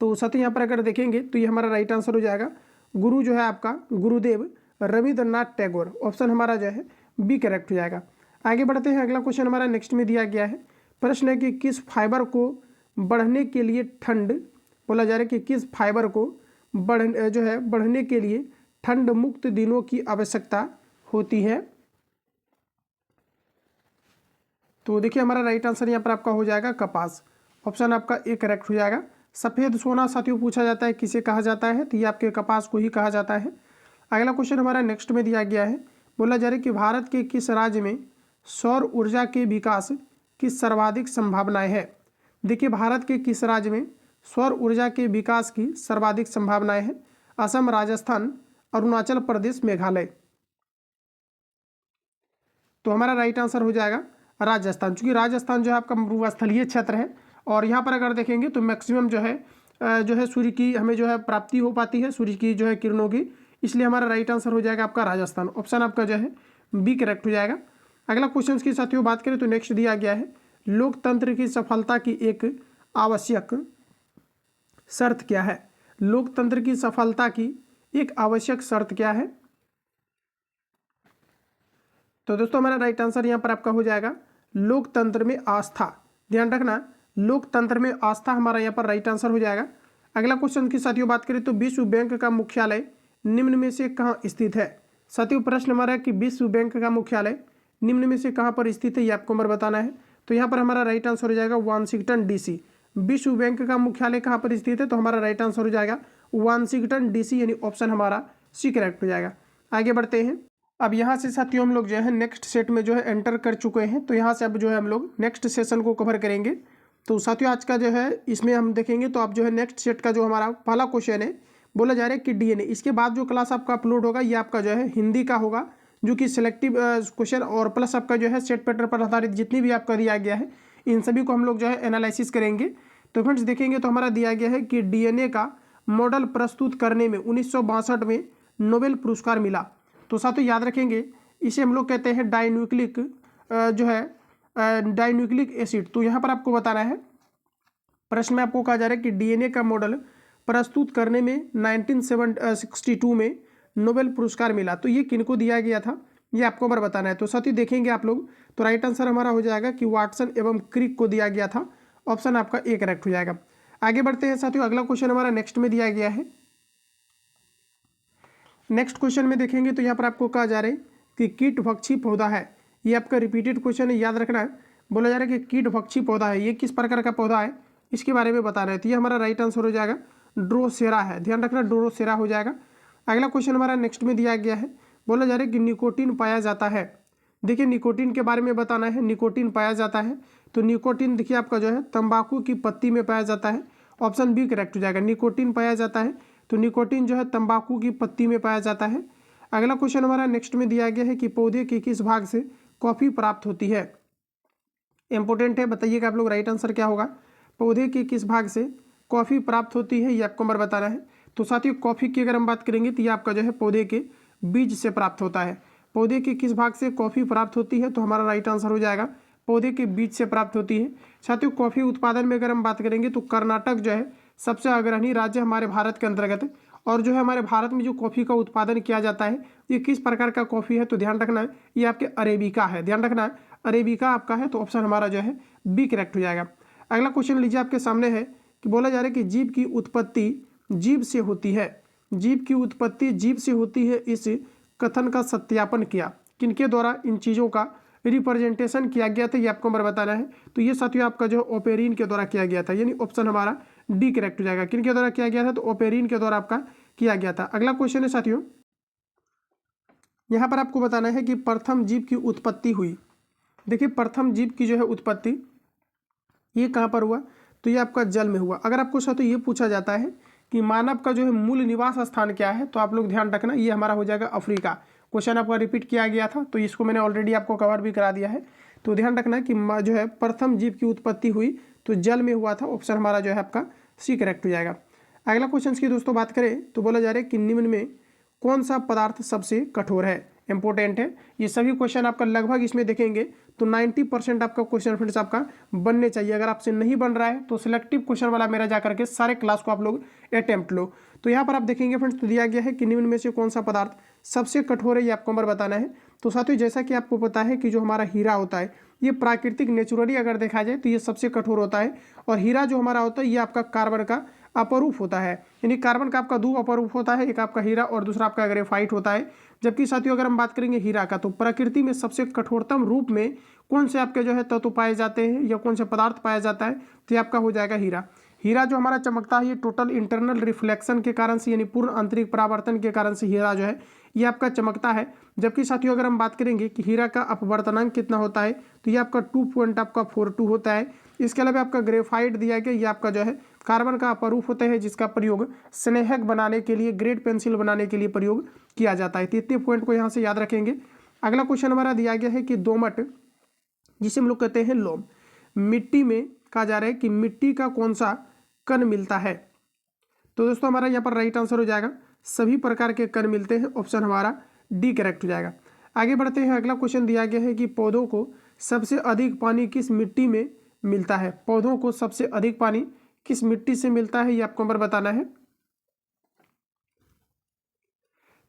Speaker 1: तो साथियों यहाँ पर अगर देखेंगे तो ये हमारा राइट आंसर हो जाएगा गुरु जो है आपका गुरुदेव रविंद्रनाथ टैगोर। ऑप्शन हमारा जो है बी करेक्ट हो जाएगा। आगे बढ़ते हैं। अगला क्वेश्चन हमारा नेक्स्ट में दिया गया है। प्रश्न है कि किस फाइबर को बढ़ने के लिए ठंड, बोला जा रहा है कि किस फाइबर को बढ़ने के लिए ठंड मुक्त दिनों की आवश्यकता होती है। तो देखिए हमारा राइट आंसर यहाँ पर आपका हो जाएगा कपास। ऑप्शन आपका ए करेक्ट हो जाएगा। सफ़ेद सोना साथियों पूछा जाता है किसे कहा जाता है, तो ये आपके कपास को ही कहा जाता है। अगला क्वेश्चन हमारा नेक्स्ट में दिया गया है, बोला जा रहा है कि भारत के किस राज्य में सौर ऊर्जा के विकास की सर्वाधिक संभावनाएं है। देखिए भारत के किस राज्य में सौर ऊर्जा के विकास की सर्वाधिक संभावनाएं हैं। असम, राजस्थान, अरुणाचल प्रदेश, मेघालय। तो हमारा राइट आंसर हो जाएगा राजस्थान, क्योंकि राजस्थान जो है आपका मरुस्थलीय क्षेत्र है और यहाँ पर अगर देखेंगे तो मैक्सिमम जो है सूर्य की हमें जो है प्राप्ति हो पाती है, सूर्य की जो है किरणों की, इसलिए हमारा राइट आंसर हो जाएगा आपका राजस्थान। ऑप्शन आपका जो है बी करेक्ट हो जाएगा। अगला क्वेश्चन की साथियों बात करें तो नेक्स्ट दिया गया है, लोकतंत्र की सफलता की एक आवश्यक शर्त क्या है। लोकतंत्र की सफलता की एक आवश्यक शर्त क्या है। तो दोस्तों हमारा राइट आंसर यहाँ पर आपका हो जाएगा लोकतंत्र में आस्था। ध्यान रखना, लोकतंत्र में आस्था हमारा यहाँ पर राइट आंसर हो जाएगा। अगला क्वेश्चन की साथियों बात करें तो विश्व बैंक का मुख्यालय निम्न में से कहाँ स्थित है। साथियों प्रश्न हमारा है कि विश्व बैंक का मुख्यालय निम्न में से कहाँ पर स्थित है, ये आपको हमारा बताना है। तो यहाँ पर हमारा राइट आंसर हो जाएगा वाशिंगटन डीसी। विश्व बैंक का मुख्यालय कहाँ पर स्थित है, तो हमारा राइट आंसर हो जाएगा वाशिंगटन डीसी, यानी ऑप्शन हमारा सी करेक्ट हो जाएगा। आगे बढ़ते हैं। अब यहाँ से साथियों हम लोग जो है नेक्स्ट सेट में जो है एंटर कर चुके हैं, तो यहाँ से अब जो है हम लोग नेक्स्ट सेशन को कवर करेंगे। तो साथियों आज का जो है इसमें हम देखेंगे तो आप जो है नेक्स्ट सेट का जो हमारा पहला क्वेश्चन है, बोला जा रहा है कि डीएनए। इसके बाद जो क्लास आपका अपलोड होगा ये आपका जो है हिंदी का होगा, जो कि सिलेक्टिव क्वेश्चन और प्लस आपका जो है सेट पैटर्न पर आधारित जितनी भी आपका दिया गया है इन सभी को हम लोग जो है एनालिसिस करेंगे। तो फ्रेंड्स देखेंगे तो हमारा दिया गया है कि डीएनए का मॉडल प्रस्तुत करने में 1962 में नोबेल पुरस्कार मिला। तो साथियों याद रखेंगे इसे हम लोग कहते हैं डाइन्यूक्लिक जो है डाइन्यूक्लिक एसिड। तो यहाँ पर आपको बताना है, प्रश्न में आपको कहा जा रहा है कि डीएनए का मॉडल प्रस्तुत करने में 1962 में नोबेल पुरस्कार मिला। तो ये किनको दिया गया था ये आपको बार बताना है। तो साथियों देखेंगे आप लोग तो राइट आंसर हमारा हो जाएगा कि वाटसन एवं क्रिक को दिया गया था। ऑप्शन आपका ए करेक्ट हो जाएगा। आगे बढ़ते हैं साथियों, अगला क्वेश्चन हमारा नेक्स्ट में दिया गया है। नेक्स्ट क्वेश्चन में देखेंगे तो यहाँ पर आपको कहा जा रहा है कि कीटभक्षी पौधा है। ये आपका रिपीटेड क्वेश्चन है, याद रखना है। बोला जा रहा है कि कीटभक्षी पौधा है, ये किस प्रकार का पौधा है इसके बारे में बता रहे हैं। तो ये हमारा राइट आंसर हो जाएगा ड्रोसेरा है। ध्यान रखना ड्रोसेरा हो जाएगा। अगला क्वेश्चन हमारा नेक्स्ट में दिया गया है, बोला जा रहा है कि निकोटीन पाया जाता है। देखिए निकोटीन के बारे में बताना है, निकोटीन पाया जाता है। तो निकोटीन देखिए आपका जो है तंबाकू की पत्ती में पाया जाता है। ऑप्शन बी करेक्ट हो जाएगा, निकोटीन पाया जाता है। तो निकोटीन जो है तंबाकू की पत्ती में पाया जाता है। अगला क्वेश्चन हमारा नेक्स्ट में दिया गया है कि पौधे के किस भाग से कॉफी प्राप्त होती है। इंपॉर्टेंट है, बताइएगा आप लोग राइट आंसर क्या होगा। पौधे के किस भाग से कॉफी प्राप्त होती है ये आपको हमारा बताना है। तो साथियों कॉफी की अगर हम बात करेंगे तो ये आपका जो है पौधे के बीज से प्राप्त होता है। पौधे के किस भाग से कॉफी प्राप्त होती है, तो हमारा राइट आंसर हो जाएगा पौधे के बीज से प्राप्त होती है। साथियों कॉफी उत्पादन में अगर हम बात करेंगे तो कर्नाटक जो है सबसे अग्रणी राज्य हमारे भारत के अंतर्गत है। और जो है हमारे भारत में जो कॉफ़ी का उत्पादन किया जाता है ये किस प्रकार का कॉफ़ी है, तो ध्यान रखना है ये आपके अरेबिका है। ध्यान रखना है अरेबिका आपका है। तो ऑप्शन हमारा जो है बी करेक्ट हो जाएगा। अगला क्वेश्चन लीजिए आपके सामने है कि बोला जा रहा है कि जीव की उत्पत्ति जीव से होती है। जीव की उत्पत्ति जीव से होती है, इस कथन का सत्यापन किया किनके द्वारा इन चीज़ों का रिप्रेजेंटेशन किया गया था, ये आपको हमारा बताना है। तो ये साथियों आपका जो ओपेरिन के द्वारा किया गया था, यानी ऑप्शन हमारा डी करेक्ट हो जाएगा। किनके द्वारा किया गया था, तो ओपेरिन के द्वारा आपका किया गया था। अगला क्वेश्चन है साथियों, यहाँ पर आपको बताना है कि प्रथम जीव की उत्पत्ति हुई। देखिए प्रथम जीव की जो है उत्पत्ति ये कहाँ पर हुआ, तो ये आपका जल में हुआ। अगर आपको साथियों ये पूछा जाता है कि मानव का जो है मूल निवास स्थान क्या है, तो आप लोग ध्यान रखना ये हमारा हो जाएगा अफ्रीका। क्वेश्चन आपका रिपीट किया गया था तो इसको मैंने ऑलरेडी आपको कवर भी करा दिया है। तो ध्यान रखना कि जो है प्रथम जीव की उत्पत्ति हुई तो जल में हुआ था। ऑप्शन हमारा जो है आपका सी करेक्ट हो जाएगा। अगला क्वेश्चन की दोस्तों बात करें तो बोला जा रहा है कि निम्न में कौन सा पदार्थ सबसे कठोर है। इंपॉर्टेंट है, ये सभी क्वेश्चन आपका लगभग इसमें देखेंगे तो 90% आपका क्वेश्चन फ्रेंड्स आपका बनने चाहिए। अगर आपसे नहीं बन रहा है तो सिलेक्टिव क्वेश्चन वाला मेरा जाकर के सारे क्लास को आप लोग अटेम्प्ट लो। तो यहाँ पर आप देखेंगे फ्रेंड्स तो दिया गया है कि निम्न में से कौन सा पदार्थ सबसे कठोर है, ये आपको नंबर बताना है। तो साथियों जैसा कि आपको पता है कि जो हमारा हीरा होता है ये प्राकृतिक नेचुरली अगर देखा जाए तो ये सबसे कठोर होता है। और हीरा जो हमारा होता है ये आपका कार्बन का अपरूप होता है, यानी कार्बन का आपका दो अपरूप होता है, एक आपका हीरा और दूसरा आपका ग्रेफाइट होता है। जबकि साथियों अगर हम बात करेंगे हीरा का तो प्रकृति में सबसे कठोरतम रूप में कौन से आपके जो है तत्व पाए जाते हैं या कौन से पदार्थ पाया जाता है, तो ये आपका हो जाएगा हीरा। हीरा जो हमारा चमकता है ये टोटल इंटरनल रिफ्लेक्शन के कारण से यानी पूर्ण आंतरिक परावर्तन के कारण से हीरा जो है ये आपका चमकता है। जबकि साथियों अगर हम बात करेंगे कि हीरा का अपवर्तनांक कितना होता है, तो ये आपका 2.42 होता है। इसके अलावा आपका ग्रेफाइट दिया गया, ये आपका जो है कार्बन का अपरूप होता है, जिसका प्रयोग स्नेहक बनाने के लिए, ग्रेड पेंसिल बनाने के लिए प्रयोग किया जाता है। तो इतने पॉइंट को यहाँ से याद रखेंगे। अगला क्वेश्चन हमारा दिया गया है कि दोमट, जिसे हम लोग कहते हैं लोम, मिट्टी में कहा जा रहा है कि मिट्टी का कौन सा कण मिलता है। तो दोस्तों हमारा यहाँ पर राइट आंसर हो जाएगा सभी प्रकार के कण मिलते हैं, ऑप्शन हमारा डी करेक्ट हो जाएगा। आगे बढ़ते हैं। अगला क्वेश्चन दिया गया है कि पौधों को सबसे अधिक पानी किस मिट्टी में मिलता है। पौधों को सबसे अधिक पानी किस मिट्टी से मिलता है, ये आपको नंबर बताना है।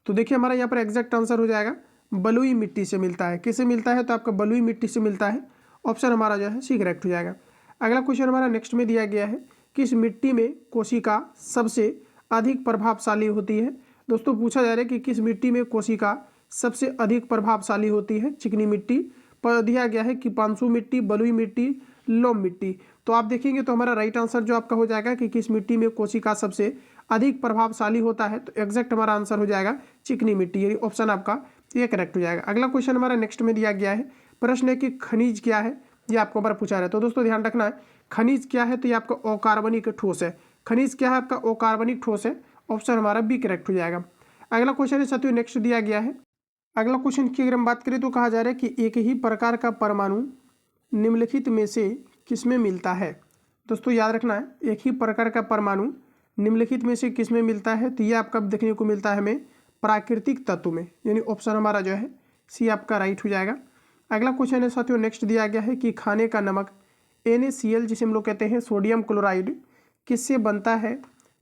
Speaker 1: तो देखिए हमारा यहाँ पर एग्जैक्ट आंसर हो जाएगा बलुई मिट्टी से मिलता है। किससे मिलता है, तो आपका बलुई मिट्टी से मिलता है, ऑप्शन हमारा जो है सी करेक्ट हो जाएगा। अगला क्वेश्चन हमारा नेक्स्ट में दिया गया है, किस मिट्टी में कोशिका सबसे अधिक प्रभावशाली होती है। दोस्तों पूछा जा रहा है कि किस मिट्टी में कोशिका सबसे अधिक प्रभावशाली होती है। चिकनी मिट्टी पर दिया गया है कि पांचू मिट्टी, बलुई मिट्टी, लोम मिट्टी। तो आप देखेंगे तो हमारा राइट आंसर जो आपका हो जाएगा कि किस मिट्टी में कोशिका सबसे अधिक प्रभावशाली होता है, तो एग्जैक्ट हमारा आंसर हो जाएगा चिकनी मिट्टी, ये ऑप्शन आपका ये करेक्ट हो जाएगा। अगला क्वेश्चन हमारा नेक्स्ट में दिया गया है, प्रश्न है कि खनिज क्या है, ये आपको हमारा पूछा रहा है। तो दोस्तों ध्यान रखना है, खनिज क्या है, तो ये आपका अकार्बनिक ठोस है। खनिज क्या है, आपका अकार्बनिक ठोस है, ऑप्शन हमारा बी करेक्ट हो जाएगा। अगला क्वेश्चन है साथियों नेक्स्ट दिया गया है। अगला क्वेश्चन की अगर हम बात करें तो कहा जा रहा है कि एक ही प्रकार का परमाणु निम्नलिखित में से किसमें मिलता है। दोस्तों याद रखना है, एक ही प्रकार का परमाणु निम्नलिखित में से किसमें मिलता है, तो ये आपका देखने को मिलता है हमें प्राकृतिक तत्व में, यानी ऑप्शन हमारा जो है सी आपका राइट हो जाएगा। अगला क्वेश्चन है साथियों नेक्स्ट दिया गया है कि खाने का नमक NaCl, जिसे हम लोग कहते हैं सोडियम क्लोराइड, किससे बनता है।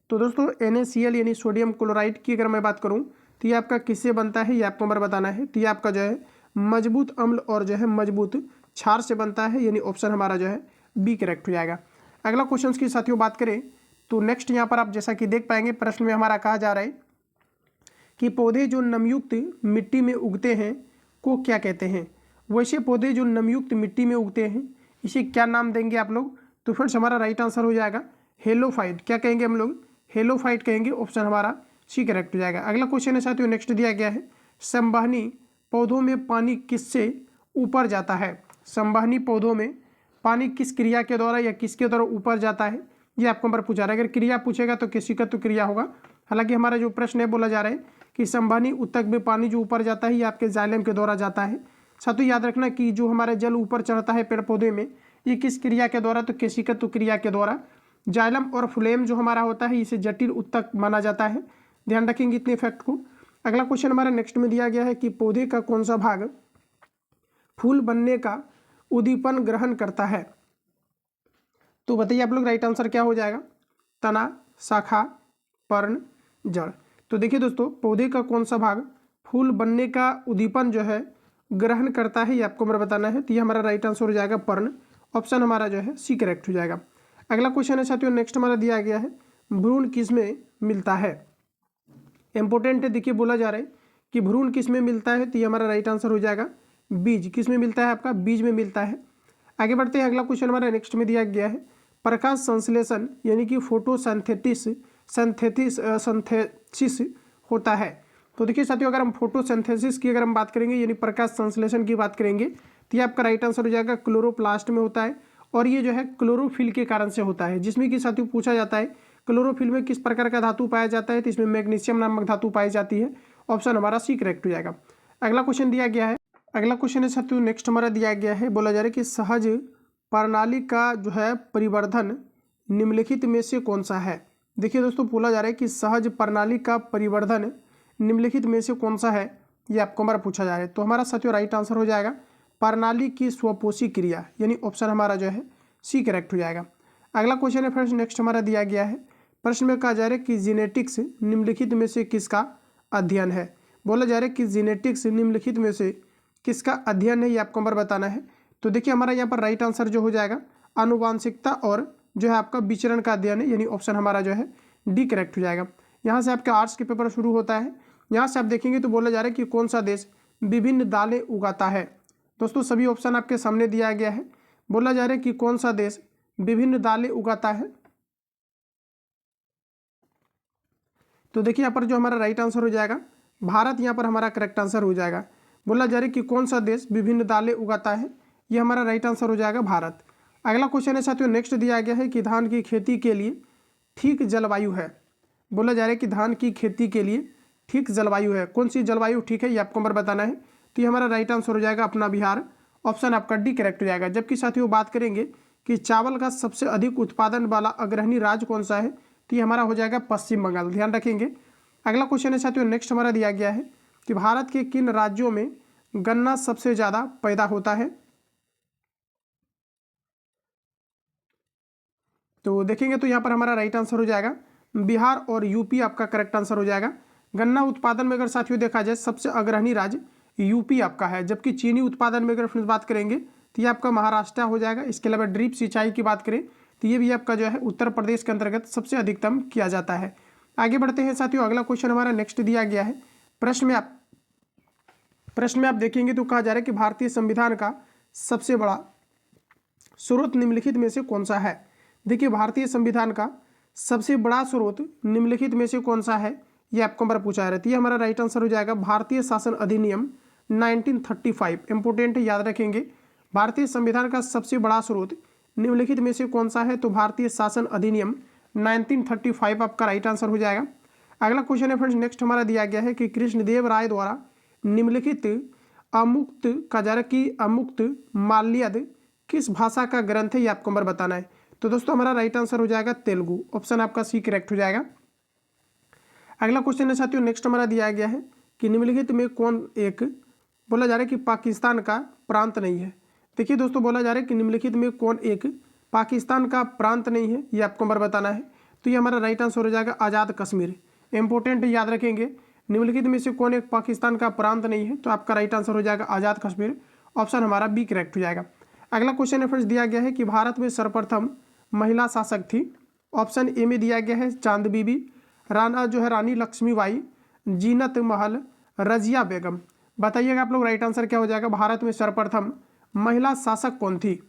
Speaker 1: तो दोस्तों NaCl यानी सोडियम क्लोराइड की अगर मैं बात करूं तो ये आपका किससे बनता है, ये आपको नंबर बताना है। तो ये आपका जो है मजबूत अम्ल और जो है मजबूत क्षार से बनता है, यानी ऑप्शन हमारा जो है बी करेक्ट हो जाएगा। अगला क्वेश्चन की साथियों बात करें तो नेक्स्ट यहाँ पर आप जैसा कि देख पाएंगे प्रश्न में हमारा कहा जा रहा है कि पौधे जो नमयुक्त मिट्टी में उगते हैं को क्या कहते हैं। वैसे पौधे जो नमयुक्त मिट्टी में उगते हैं इसे क्या नाम देंगे आप लोग, तो फ्रेंड्स हमारा राइट आंसर हो जाएगा हेलोफाइट। क्या कहेंगे हम लोग, हेलोफाइट कहेंगे, ऑप्शन हमारा सी करेक्ट हो जाएगा। अगला क्वेश्चन है साथियों नेक्स्ट दिया गया है, संवहनी पौधों में पानी किससे ऊपर जाता है। संवहनी पौधों में पानी किस क्रिया के द्वारा या किसके द्वारा ऊपर जाता है, ये आपको नंबर पूछा रहा है। अगर क्रिया पूछेगा तो किसी का तो क्रिया होगा। हालांकि हमारा जो प्रश्न है बोला जा रहा है कि संवहनी ऊतक में पानी जो ऊपर जाता है ये आपके जाइलम के द्वारा जाता है। साथियों याद रखना कि जो हमारा जल ऊपर चढ़ता है पेड़ पौधे में ये किस क्रिया के द्वारा, तो केशिकत्व क्रिया के द्वारा। जाइलम और फ्लेम जो हमारा होता है इसे जटिल ऊतक माना जाता है। ध्यान रखेंगे इतने फैक्ट को। अगला क्वेश्चन हमारा नेक्स्ट में दिया गया है कि पौधे का कौन सा भाग फूल बनने का उद्दीपन ग्रहण करता है। तो बताइए आप लोग राइट आंसर क्या हो जाएगा, तना, शाखा, पर्ण, जड़। तो देखिए दोस्तों पौधे का कौन सा भाग फूल बनने का उद्दीपन जो है ग्रहण करता है, ये आपको हमारा बताना है। तो ये हमारा राइट आंसर हो जाएगा पर्ण, ऑप्शन हमारा जो है सी करेक्ट हो जाएगा। अगला क्वेश्चन है साथियों नेक्स्ट हमारा दिया गया है, भ्रूण किस में मिलता है। इंपॉर्टेंट है, देखिए बोला जा रहा है कि भ्रूण किस में मिलता है, तो ये हमारा राइट आंसर हो जाएगा बीज। किस में मिलता है, आपका बीज में मिलता है। आगे बढ़ते हैं। अगला क्वेश्चन हमारा नेक्स्ट में दिया गया है, प्रकाश संश्लेषण यानी कि फोटोसिंथेसिस होता है। तो देखिए साथियों अगर हम फोटोसिंथेसिस की अगर हम बात करेंगे यानी प्रकाश संश्लेषण की बात करेंगे तो ये आपका राइट आंसर हो जाएगा क्लोरोप्लास्ट में होता है, और ये जो है क्लोरोफिल के कारण से होता है, जिसमें कि साथियों पूछा जाता है क्लोरोफिल में किस प्रकार का धातु पाया जाता है, तो इसमें मैग्नीशियम नामक धातु पाई जाती है, ऑप्शन हमारा सी करेक्ट हो जाएगा। अगला क्वेश्चन दिया गया है, अगला क्वेश्चन है साथियों नेक्स्ट हमारा दिया गया है, बोला जा रहा है कि सहज प्रणाली का जो है परिवर्धन निम्नलिखित में से कौन सा है। देखिए दोस्तों बोला जा रहा है कि सहज प्रणाली का परिवर्धन निम्नलिखित में से कौन सा है, ये आपको हमारा पूछा जा रहा है। तो हमारा साथियों राइट आंसर हो जाएगा प्रणाली की स्वपोषी क्रिया, यानी ऑप्शन हमारा जो है सी करेक्ट हो जाएगा। अगला क्वेश्चन है फ्रेंड्स नेक्स्ट हमारा दिया गया है, प्रश्न में कहा जा रहा है कि जीनेटिक्स निम्नलिखित में से किसका अध्ययन है। बोला जा रहा है कि जीनेटिक्स निम्नलिखित में से किसका अध्ययन है, ये आपको नंबर बताना है। तो देखिए हमारा यहाँ पर राइट आंसर जो हो जाएगा आनुवांशिकता और जो है आपका विचरण का अध्ययन है, यानी ऑप्शन हमारा जो है डी करेक्ट हो जाएगा। यहाँ से आपका आर्ट्स के पेपर शुरू होता है। यहाँ से आप देखेंगे तो बोला जा रहा है कि कौन सा देश विभिन्न दालें उगाता है। दोस्तों सभी ऑप्शन आपके सामने दिया गया है। बोला जा रहा है कि कौन सा देश विभिन्न दालें उगाता है। तो देखिए यहाँ पर जो हमारा राइट आंसर हो जाएगा भारत यहाँ पर हमारा करेक्ट आंसर हो जाएगा। बोला जा रहा है कि कौन सा देश विभिन्न दालें उगाता है, ये हमारा राइट आंसर हो जाएगा भारत। अगला क्वेश्चन है साथियों, नेक्स्ट दिया गया है कि धान की खेती के लिए ठीक जलवायु है। बोला जा रहा है कि धान की खेती के लिए ठीक जलवायु है, कौन सी जलवायु ठीक है ये आपको नंबर बताना है। तो ये हमारा राइट आंसर हो जाएगा अपना बिहार, ऑप्शन आपका डी करेक्ट हो जाएगा। जबकि साथियों बात करेंगे कि चावल का सबसे अधिक उत्पादन वाला अग्रणी राज्य कौन सा है, तो ये हमारा हो जाएगा पश्चिम बंगाल, ध्यान रखेंगे। अगला क्वेश्चन है साथियों, नेक्स्ट हमारा दिया गया है कि भारत के किन राज्यों में गन्ना सबसे ज़्यादा पैदा होता है। तो देखेंगे तो यहाँ पर हमारा राइट आंसर हो जाएगा बिहार और यूपी आपका करेक्ट आंसर हो जाएगा। गन्ना उत्पादन में अगर साथियों देखा जाए सबसे अग्रणी राज्य यूपी आपका है। जबकि चीनी उत्पादन में अगर फ्रेंड्स बात करेंगे तो ये आपका महाराष्ट्र हो जाएगा। इसके अलावा ड्रिप सिंचाई की बात करें तो ये भी आपका जो है उत्तर प्रदेश के अंतर्गत सबसे अधिकतम किया जाता है। आगे बढ़ते हैं साथियों, अगला क्वेश्चन हमारा नेक्स्ट दिया गया है। प्रश्न में आप देखेंगे तो कहा जा रहा है कि भारतीय संविधान का सबसे बड़ा स्रोत निम्नलिखित में से कौन सा है। देखिए, भारतीय संविधान का सबसे बड़ा स्रोत निम्नलिखित में से कौन सा है, ये आपको हमारा पूछा जा रहा है। ये हमारा राइट आंसर हो जाएगा भारतीय शासन अधिनियम 1935। इंपोर्टेंट है, याद रखेंगे। भारतीय संविधान का सबसे बड़ा स्रोत निम्नलिखित में से कौन सा है, तो भारतीय शासन अधिनियम 1935 आपका राइट आंसर हो जाएगा। अगला क्वेश्चन है फ्रेंड्स, नेक्स्ट हमारा दिया गया है कि कृष्णदेव राय द्वारा निम्नलिखित अमुक्त कजर की अमुक्त माल्यद किस भाषा का ग्रंथ है, ये आपको नंबर बताना है। तो दोस्तों हमारा राइट आंसर हो जाएगा तेलुगु, ऑप्शन आपका सी करेक्ट हो जाएगा। अगला क्वेश्चन है साथियों, नेक्स्ट हमारा दिया गया है कि निम्नलिखित में कौन एक बोला जा रहा है कि पाकिस्तान का प्रांत नहीं है। देखिए दोस्तों, बोला जा रहा है कि निम्नलिखित में कौन एक पाकिस्तान का प्रांत नहीं है, ये आपको नंबर बताना है। तो ये हमारा राइट आंसर हो जाएगा आज़ाद कश्मीर। इंपॉर्टेंट याद रखेंगे, निम्नलिखित में से कौन एक पाकिस्तान का प्रांत नहीं है, तो आपका राइट आंसर हो जाएगा आज़ाद कश्मीर, ऑप्शन हमारा बी करेक्ट हो जाएगा। अगला क्वेश्चन रेफरेंस दिया गया है कि भारत में सर्वप्रथम महिला शासक थी। ऑप्शन ए में दिया गया है चांद बीबी, रानी लक्ष्मीबाई, जीनत महल, रजिया बेगम। बताइएगा आप लोग राइट आंसर क्या हो जाएगा। भारत में सर्वप्रथम महिला शासक कौन थी,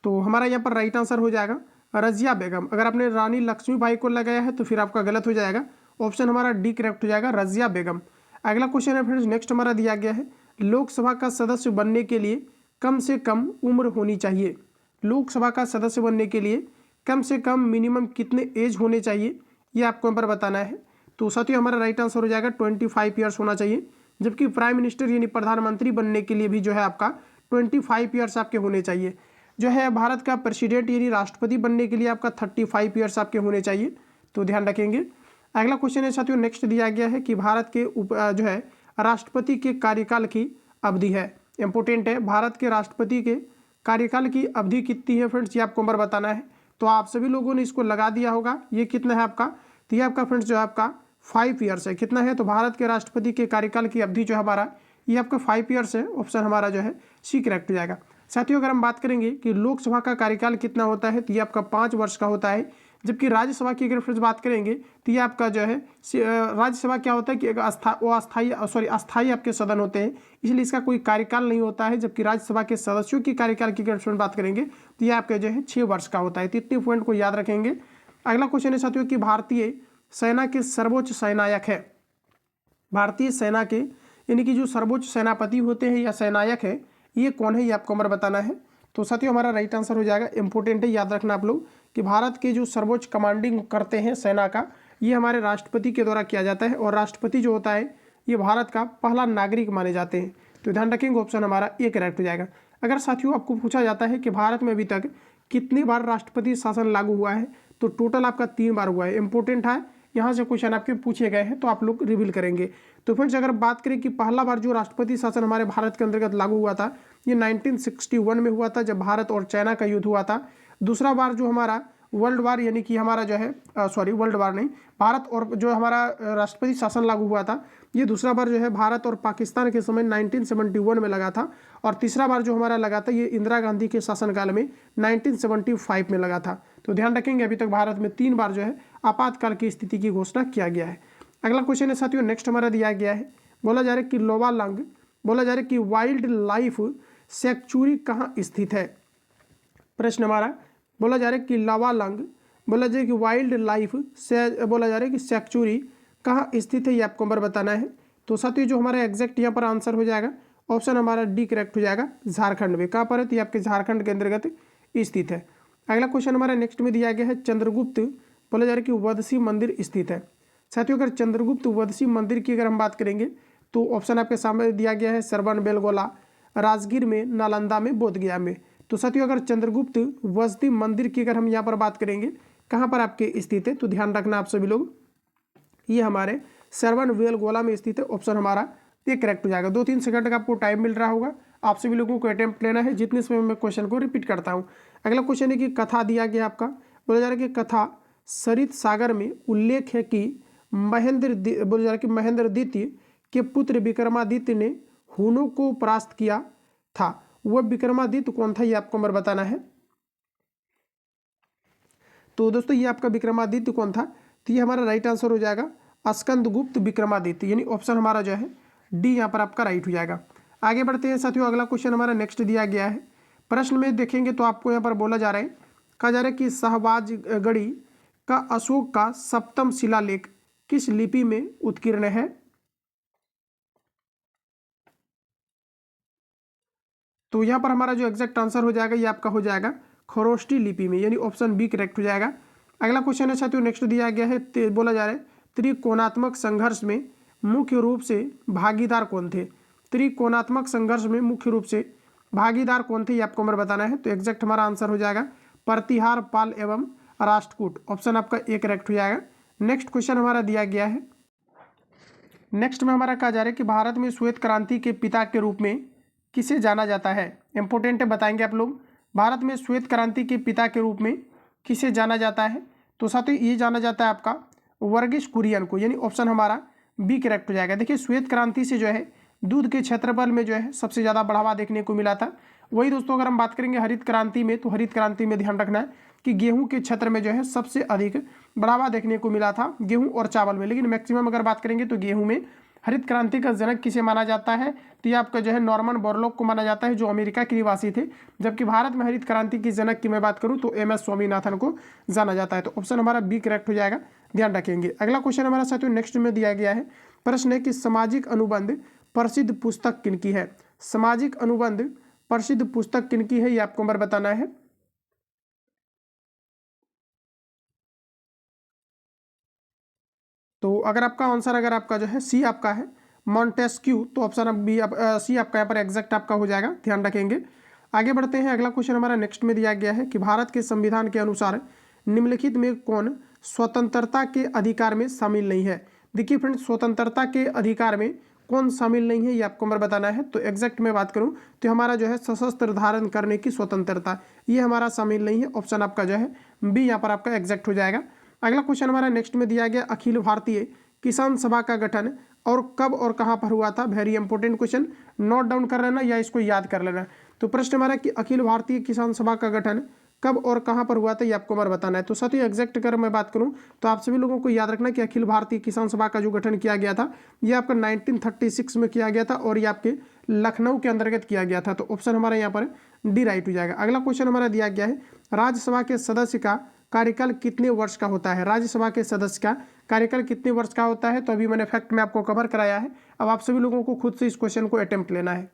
Speaker 1: तो हमारा यहाँ पर राइट आंसर हो जाएगा रजिया बेगम। अगर आपने रानी लक्ष्मीबाई को लगाया है तो फिर आपका गलत हो जाएगा, ऑप्शन हमारा डी करेक्ट हो जाएगा रजिया बेगम। अगला क्वेश्चन है फ्रेंड्स, नेक्स्ट हमारा दिया गया है लोकसभा का सदस्य बनने के लिए कम से कम उम्र होनी चाहिए। लोकसभा का सदस्य बनने के लिए कम से कम मिनिमम कितने एज होने चाहिए, ये आपको यहाँ पर बताना है। तो साथियों हमारा राइट आंसर हो जाएगा 25 ईयर्स होना चाहिए। जबकि प्राइम मिनिस्टर यानी प्रधानमंत्री बनने के लिए भी जो है आपका 25 ईयर्स आपके होने चाहिए। जो है भारत का प्रेसिडेंट यानी राष्ट्रपति बनने के लिए आपका 35 ईयर्स आपके होने चाहिए, तो ध्यान रखेंगे। अगला क्वेश्चन है साथियों, नेक्स्ट दिया गया है कि भारत के जो है राष्ट्रपति के कार्यकाल की अवधि है। इंपोर्टेंट है, भारत के राष्ट्रपति के कार्यकाल की अवधि कितनी है फ्रेंड्स, ये आपको नंबर बताना है। तो आप सभी लोगों ने इसको लगा दिया होगा। ये कितना है आपका, तो ये आपका फ्रेंड्स जो है आपका 5 ईयर्स है। कितना है, तो भारत के राष्ट्रपति के कार्यकाल की अवधि जो है हमारा ये आपका 5 ईयर्स है, ऑप्शन हमारा जो है सी करेक्ट हो जाएगा। साथियों अगर हम बात करेंगे कि लोकसभा का कार्यकाल कितना होता है, तो ये आपका 5 वर्ष का होता है। जबकि राज्यसभा की अगर फ्रेंड्स बात करेंगे तो ये आपका जो है राज्यसभा क्या होता है कि अस्थायी आपके सदन होते हैं, इसलिए इसका कोई कार्यकाल नहीं होता है। जबकि राज्यसभा के सदस्यों की कार्यकाल की अगर फ्रेंड्स बात करेंगे तो ये आपका जो है 6 वर्ष का होता है। तो इतने पॉइंट को याद रखेंगे। अगला क्वेश्चन है साथियों कि भारतीय सेना के सर्वोच्च सेनायक है। भारतीय सेना के यानी कि जो सर्वोच्च सेनापति होते हैं या सेनायक है, ये कौन है, ये आपको हमारा बताना है। तो साथियों हमारा राइट आंसर हो जाएगा, इंपॉर्टेंट है याद रखना आप लोग कि भारत के जो सर्वोच्च कमांडिंग करते हैं सेना का, ये हमारे राष्ट्रपति के द्वारा किया जाता है। और राष्ट्रपति जो होता है ये भारत का पहला नागरिक माने जाते हैं। तो ध्यान रखेंगे, ऑप्शन हमारा ए करेक्ट हो जाएगा। अगर साथियों आपको पूछा जाता है कि भारत में अभी तक कितनी बार राष्ट्रपति शासन लागू हुआ है, तो टोटल आपका 3 बार हुआ है। इंपॉर्टेंट है, यहाँ से क्वेश्चन आपके पूछे गए हैं तो आप लोग रिवील करेंगे। तो फ्रेंड्स अगर बात करें कि पहला बार जो राष्ट्रपति शासन हमारे भारत के अंतर्गत लागू हुआ था ये 1961 में हुआ था, जब भारत और चाइना का युद्ध हुआ था। दूसरा बार जो हमारा वर्ल्ड वार यानी कि हमारा जो है वर्ल्ड वार नहीं, भारत और जो हमारा राष्ट्रपति शासन लागू हुआ था ये दूसरा बार जो है भारत और पाकिस्तान के समय 1971 में लगा था। और तीसरा बार जो हमारा लगा था ये इंदिरा गांधी के शासनकाल में 1975 में लगा था। तो ध्यान रखेंगे, अभी तक भारत में 3 बार जो है आपातकाल की स्थिति की घोषणा किया गया है। अगला क्वेश्चन है साथियों, नेक्स्ट हमारा दिया गया है, बोला जा रहा है कि लोवालंग बोला जा रहा है कि वाइल्ड लाइफ सेंचुरी कहाँ स्थित है। प्रश्न हमारा बोला जा रहा है कि लोवालंग बोला जाए कि वाइल्ड लाइफ से बोला जा रहा है कि सेंचुरी कहाँ स्थित है, ये आपको नंबर बताना है। तो साथियों जो हमारा एग्जैक्ट यहाँ पर आंसर हो जाएगा ऑप्शन हमारा डी करेक्ट हो जाएगा, झारखंड में। कहाँ पर है, तो ये आपके झारखंड के अंतर्गत स्थित है। अगला क्वेश्चन हमारा नेक्स्ट में दिया गया है, चंद्रगुप्त बोला जा रहा है कि वदसी मंदिर स्थित है। साथियों अगर चंद्रगुप्त वदसी मंदिर की अगर हम बात करेंगे तो ऑप्शन आपके सामने दिया गया है, सरवन बेलगोला, राजगीर में, नालंदा में, बोधगया में। तो साथियों अगर चंद्रगुप्त वसती मंदिर की अगर हम यहाँ पर बात करेंगे कहाँ पर आपके स्थित है, तो ध्यान रखना आप सभी लोग, ये हमारे सरवन बेलगोला में स्थित है। ऑप्शन हमारा ये करेक्ट हो जाएगा। 2-3 सेकंड का आपको टाइम मिल रहा होगा, आप सभी लोगों को अटेम्प्ट लेना है। जितने समय मैं क्वेश्चन को रिपीट करता हूँ। अगला क्वेश्चन है कि कथा दिया गया आपका, बोला जा रहा है कि कथा सरित सागर में उल्लेख है कि बोला जा रहा है कि महेंद्र द्वितीय के पुत्र विक्रमादित्य ने हुनों को परास्त किया था। वह विक्रमादित्य कौन था, ये आपको नंबर बताना है। तो दोस्तों ये आपका विक्रमादित्य कौन था, तो ये हमारा राइट आंसर हो जाएगा स्कंदगुप्त विक्रमादित्य, यानी ऑप्शन हमारा जो है डी यहाँ पर आपका राइट हो जाएगा। आगे बढ़ते हैं साथियों, अगला क्वेश्चन हमारा नेक्स्ट दिया गया है। प्रश्न में देखेंगे तो आपको यहाँ पर बोला जा रहा है, कहा जा रहा है कि शाहबाजगढ़ी का अशोक का सप्तम शिलालेख किस लिपि में उत्कीर्ण है। तो यहाँ पर हमारा जो एग्जैक्ट आंसर हो जाएगा ये आपका हो जाएगा खरोष्टी लिपि में, यानी ऑप्शन बी करेक्ट हो जाएगा। अगला क्वेश्चन है साथियों नेक्स्ट दिया गया है, बोला जा रहा है त्रिकोणात्मक संघर्ष में मुख्य रूप से भागीदार कौन थे। त्रिकोणात्मक संघर्ष में मुख्य रूप से भागीदार कौन थे, ये आपको नंबर बताना है। तो एग्जैक्ट हमारा आंसर हो जाएगा प्रतिहार, पाल एवं राष्ट्रकूट। ऑप्शन आपका ए करेक्ट हो जाएगा। नेक्स्ट क्वेश्चन हमारा दिया गया है, नेक्स्ट में हमारा कहा जा रहा है कि भारत में श्वेत क्रांति के पिता के रूप में किसे जाना जाता है। इंपॉर्टेंट है, बताएंगे आप लोग। भारत में श्वेत क्रांति के पिता के रूप में किसे जाना जाता है, तो साथियों ये जाना जाता है आपका वर्गीस कुरियन को, यानी ऑप्शन हमारा बी करेक्ट हो जाएगा। देखिए श्वेत क्रांति से जो है दूध के क्षेत्रफल में जो है सबसे ज़्यादा बढ़ावा देखने को मिला था। वही दोस्तों अगर हम बात करेंगे हरित क्रांति में, तो हरित क्रांति में ध्यान रखना है कि गेहूं के क्षेत्र में जो है सबसे अधिक बढ़ावा देखने को मिला था, गेहूं और चावल में। लेकिन मैक्सिमम अगर बात करेंगे तो गेहूं में हरित क्रांति का जनक किसे माना जाता है, तो ये आपका जो है नॉर्मन बोरलॉग को माना जाता है, जो अमेरिका के निवासी थे। जबकि भारत में हरित क्रांति की जनक की मैं बात करूं तो एम एस स्वामीनाथन को जाना जाता है। तो ऑप्शन हमारा बी करेक्ट हो जाएगा, ध्यान रखेंगे। अगला क्वेश्चन हमारा साथियों नेक्स्ट में दिया गया है, प्रश्न है कि सामाजिक अनुबंध प्रसिद्ध पुस्तक किनकी है। सामाजिक अनुबंध प्रसिद्ध पुस्तक किनकी है, ये आपको नंबर बताना है। तो अगर आपका आंसर अगर आपका जो है सी आपका है मॉन्टेस्क्यू, तो ऑप्शन बी सी आपका यहाँ पर एग्जैक्ट आपका हो जाएगा, ध्यान रखेंगे। आगे बढ़ते हैं, अगला क्वेश्चन हमारा नेक्स्ट में दिया गया है कि भारत के संविधान के अनुसार निम्नलिखित में कौन स्वतंत्रता के अधिकार में शामिल नहीं है। देखिए फ्रेंड्स, स्वतंत्रता के अधिकार में कौन शामिल नहीं है, ये आपको नंबर बताना है। तो एग्जैक्ट में बात करूं तो हमारा जो है सशस्त्र धारण करने की स्वतंत्रता, ये हमारा शामिल नहीं है। ऑप्शन आपका जो है बी यहाँ पर आपका एग्जैक्ट हो जाएगा। अगला क्वेश्चन हमारा नेक्स्ट में दिया गया, अखिल भारतीय किसान सभा का गठन और कब और कहां पर हुआ था। Very important question, note down कर लेना या इसको याद कर लेना। तो प्रश्न हमारा कि अखिल भारतीय किसान सभा का गठन कब और कहां पर हुआ था, ये आपको बार बताना है। तो साथियों एग्जैक्ट अगर मैं बात करूं तो आप सभी लोगों को याद रखना कि अखिल भारतीय किसान सभा का जो गठन किया गया था ये आपका 1936 में किया गया था और ये आपके लखनऊ के अंतर्गत किया गया था। तो ऑप्शन हमारा यहाँ पर डी राइट हो जाएगा। अगला क्वेश्चन हमारा दिया गया है, राज्यसभा के सदस्य का कार्यकाल कितने वर्ष का होता है। राज्यसभा के सदस्य का कार्यकाल कितने वर्ष का होता है, तो अभी मैंने फैक्ट में आपको कवर कराया है। अब आप सभी लोगों को खुद से इस क्वेश्चन को अटेम्प्ट लेना है।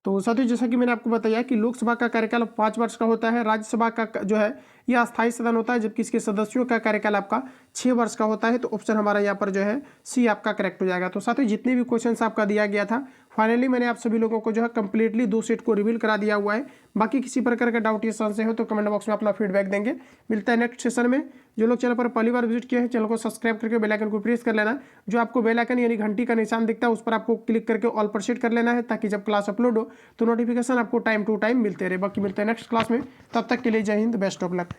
Speaker 1: तो साथियों जैसा कि मैंने आपको बताया कि लोकसभा का कार्यकाल 5 वर्ष का होता है, राज्यसभा का जो है यह अस्थायी सदन होता है, जबकि इसके सदस्यों का कार्यकाल आपका 6 वर्ष का होता है। तो ऑप्शन हमारा यहाँ पर जो है सी आपका करेक्ट हो जाएगा। तो साथियों जितने भी क्वेश्चन आपका दिया गया था फाइनली मैंने आप सभी लोगों को जो है कंप्लीटली 2 सेट को रिवील करा दिया हुआ है। बाकी किसी प्रकार का डाउट या संशय हो तो कमेंट बॉक्स में अपना फीडबैक देंगे। मिलता है नेक्स्ट सेशन में। जो लोग चैनल पर पहली बार विजिट किए हैं चैनल को सब्सक्राइब करके बेल आइकन को प्रेस कर लेना। जो आपको बेल आइकन यानी घंटी का निशान दिखता है उस पर आपको क्लिक करके ऑल पर सेट कर लेना है, ताकि जब क्लास अपलोड हो तो नोटिफिकेशन आपको टाइम टू टाइम मिलते रहे। बाकी मिलते हैं नेक्स्ट क्लास में, तब तक के लिए जय हिंद, बेस्ट ऑफ लक।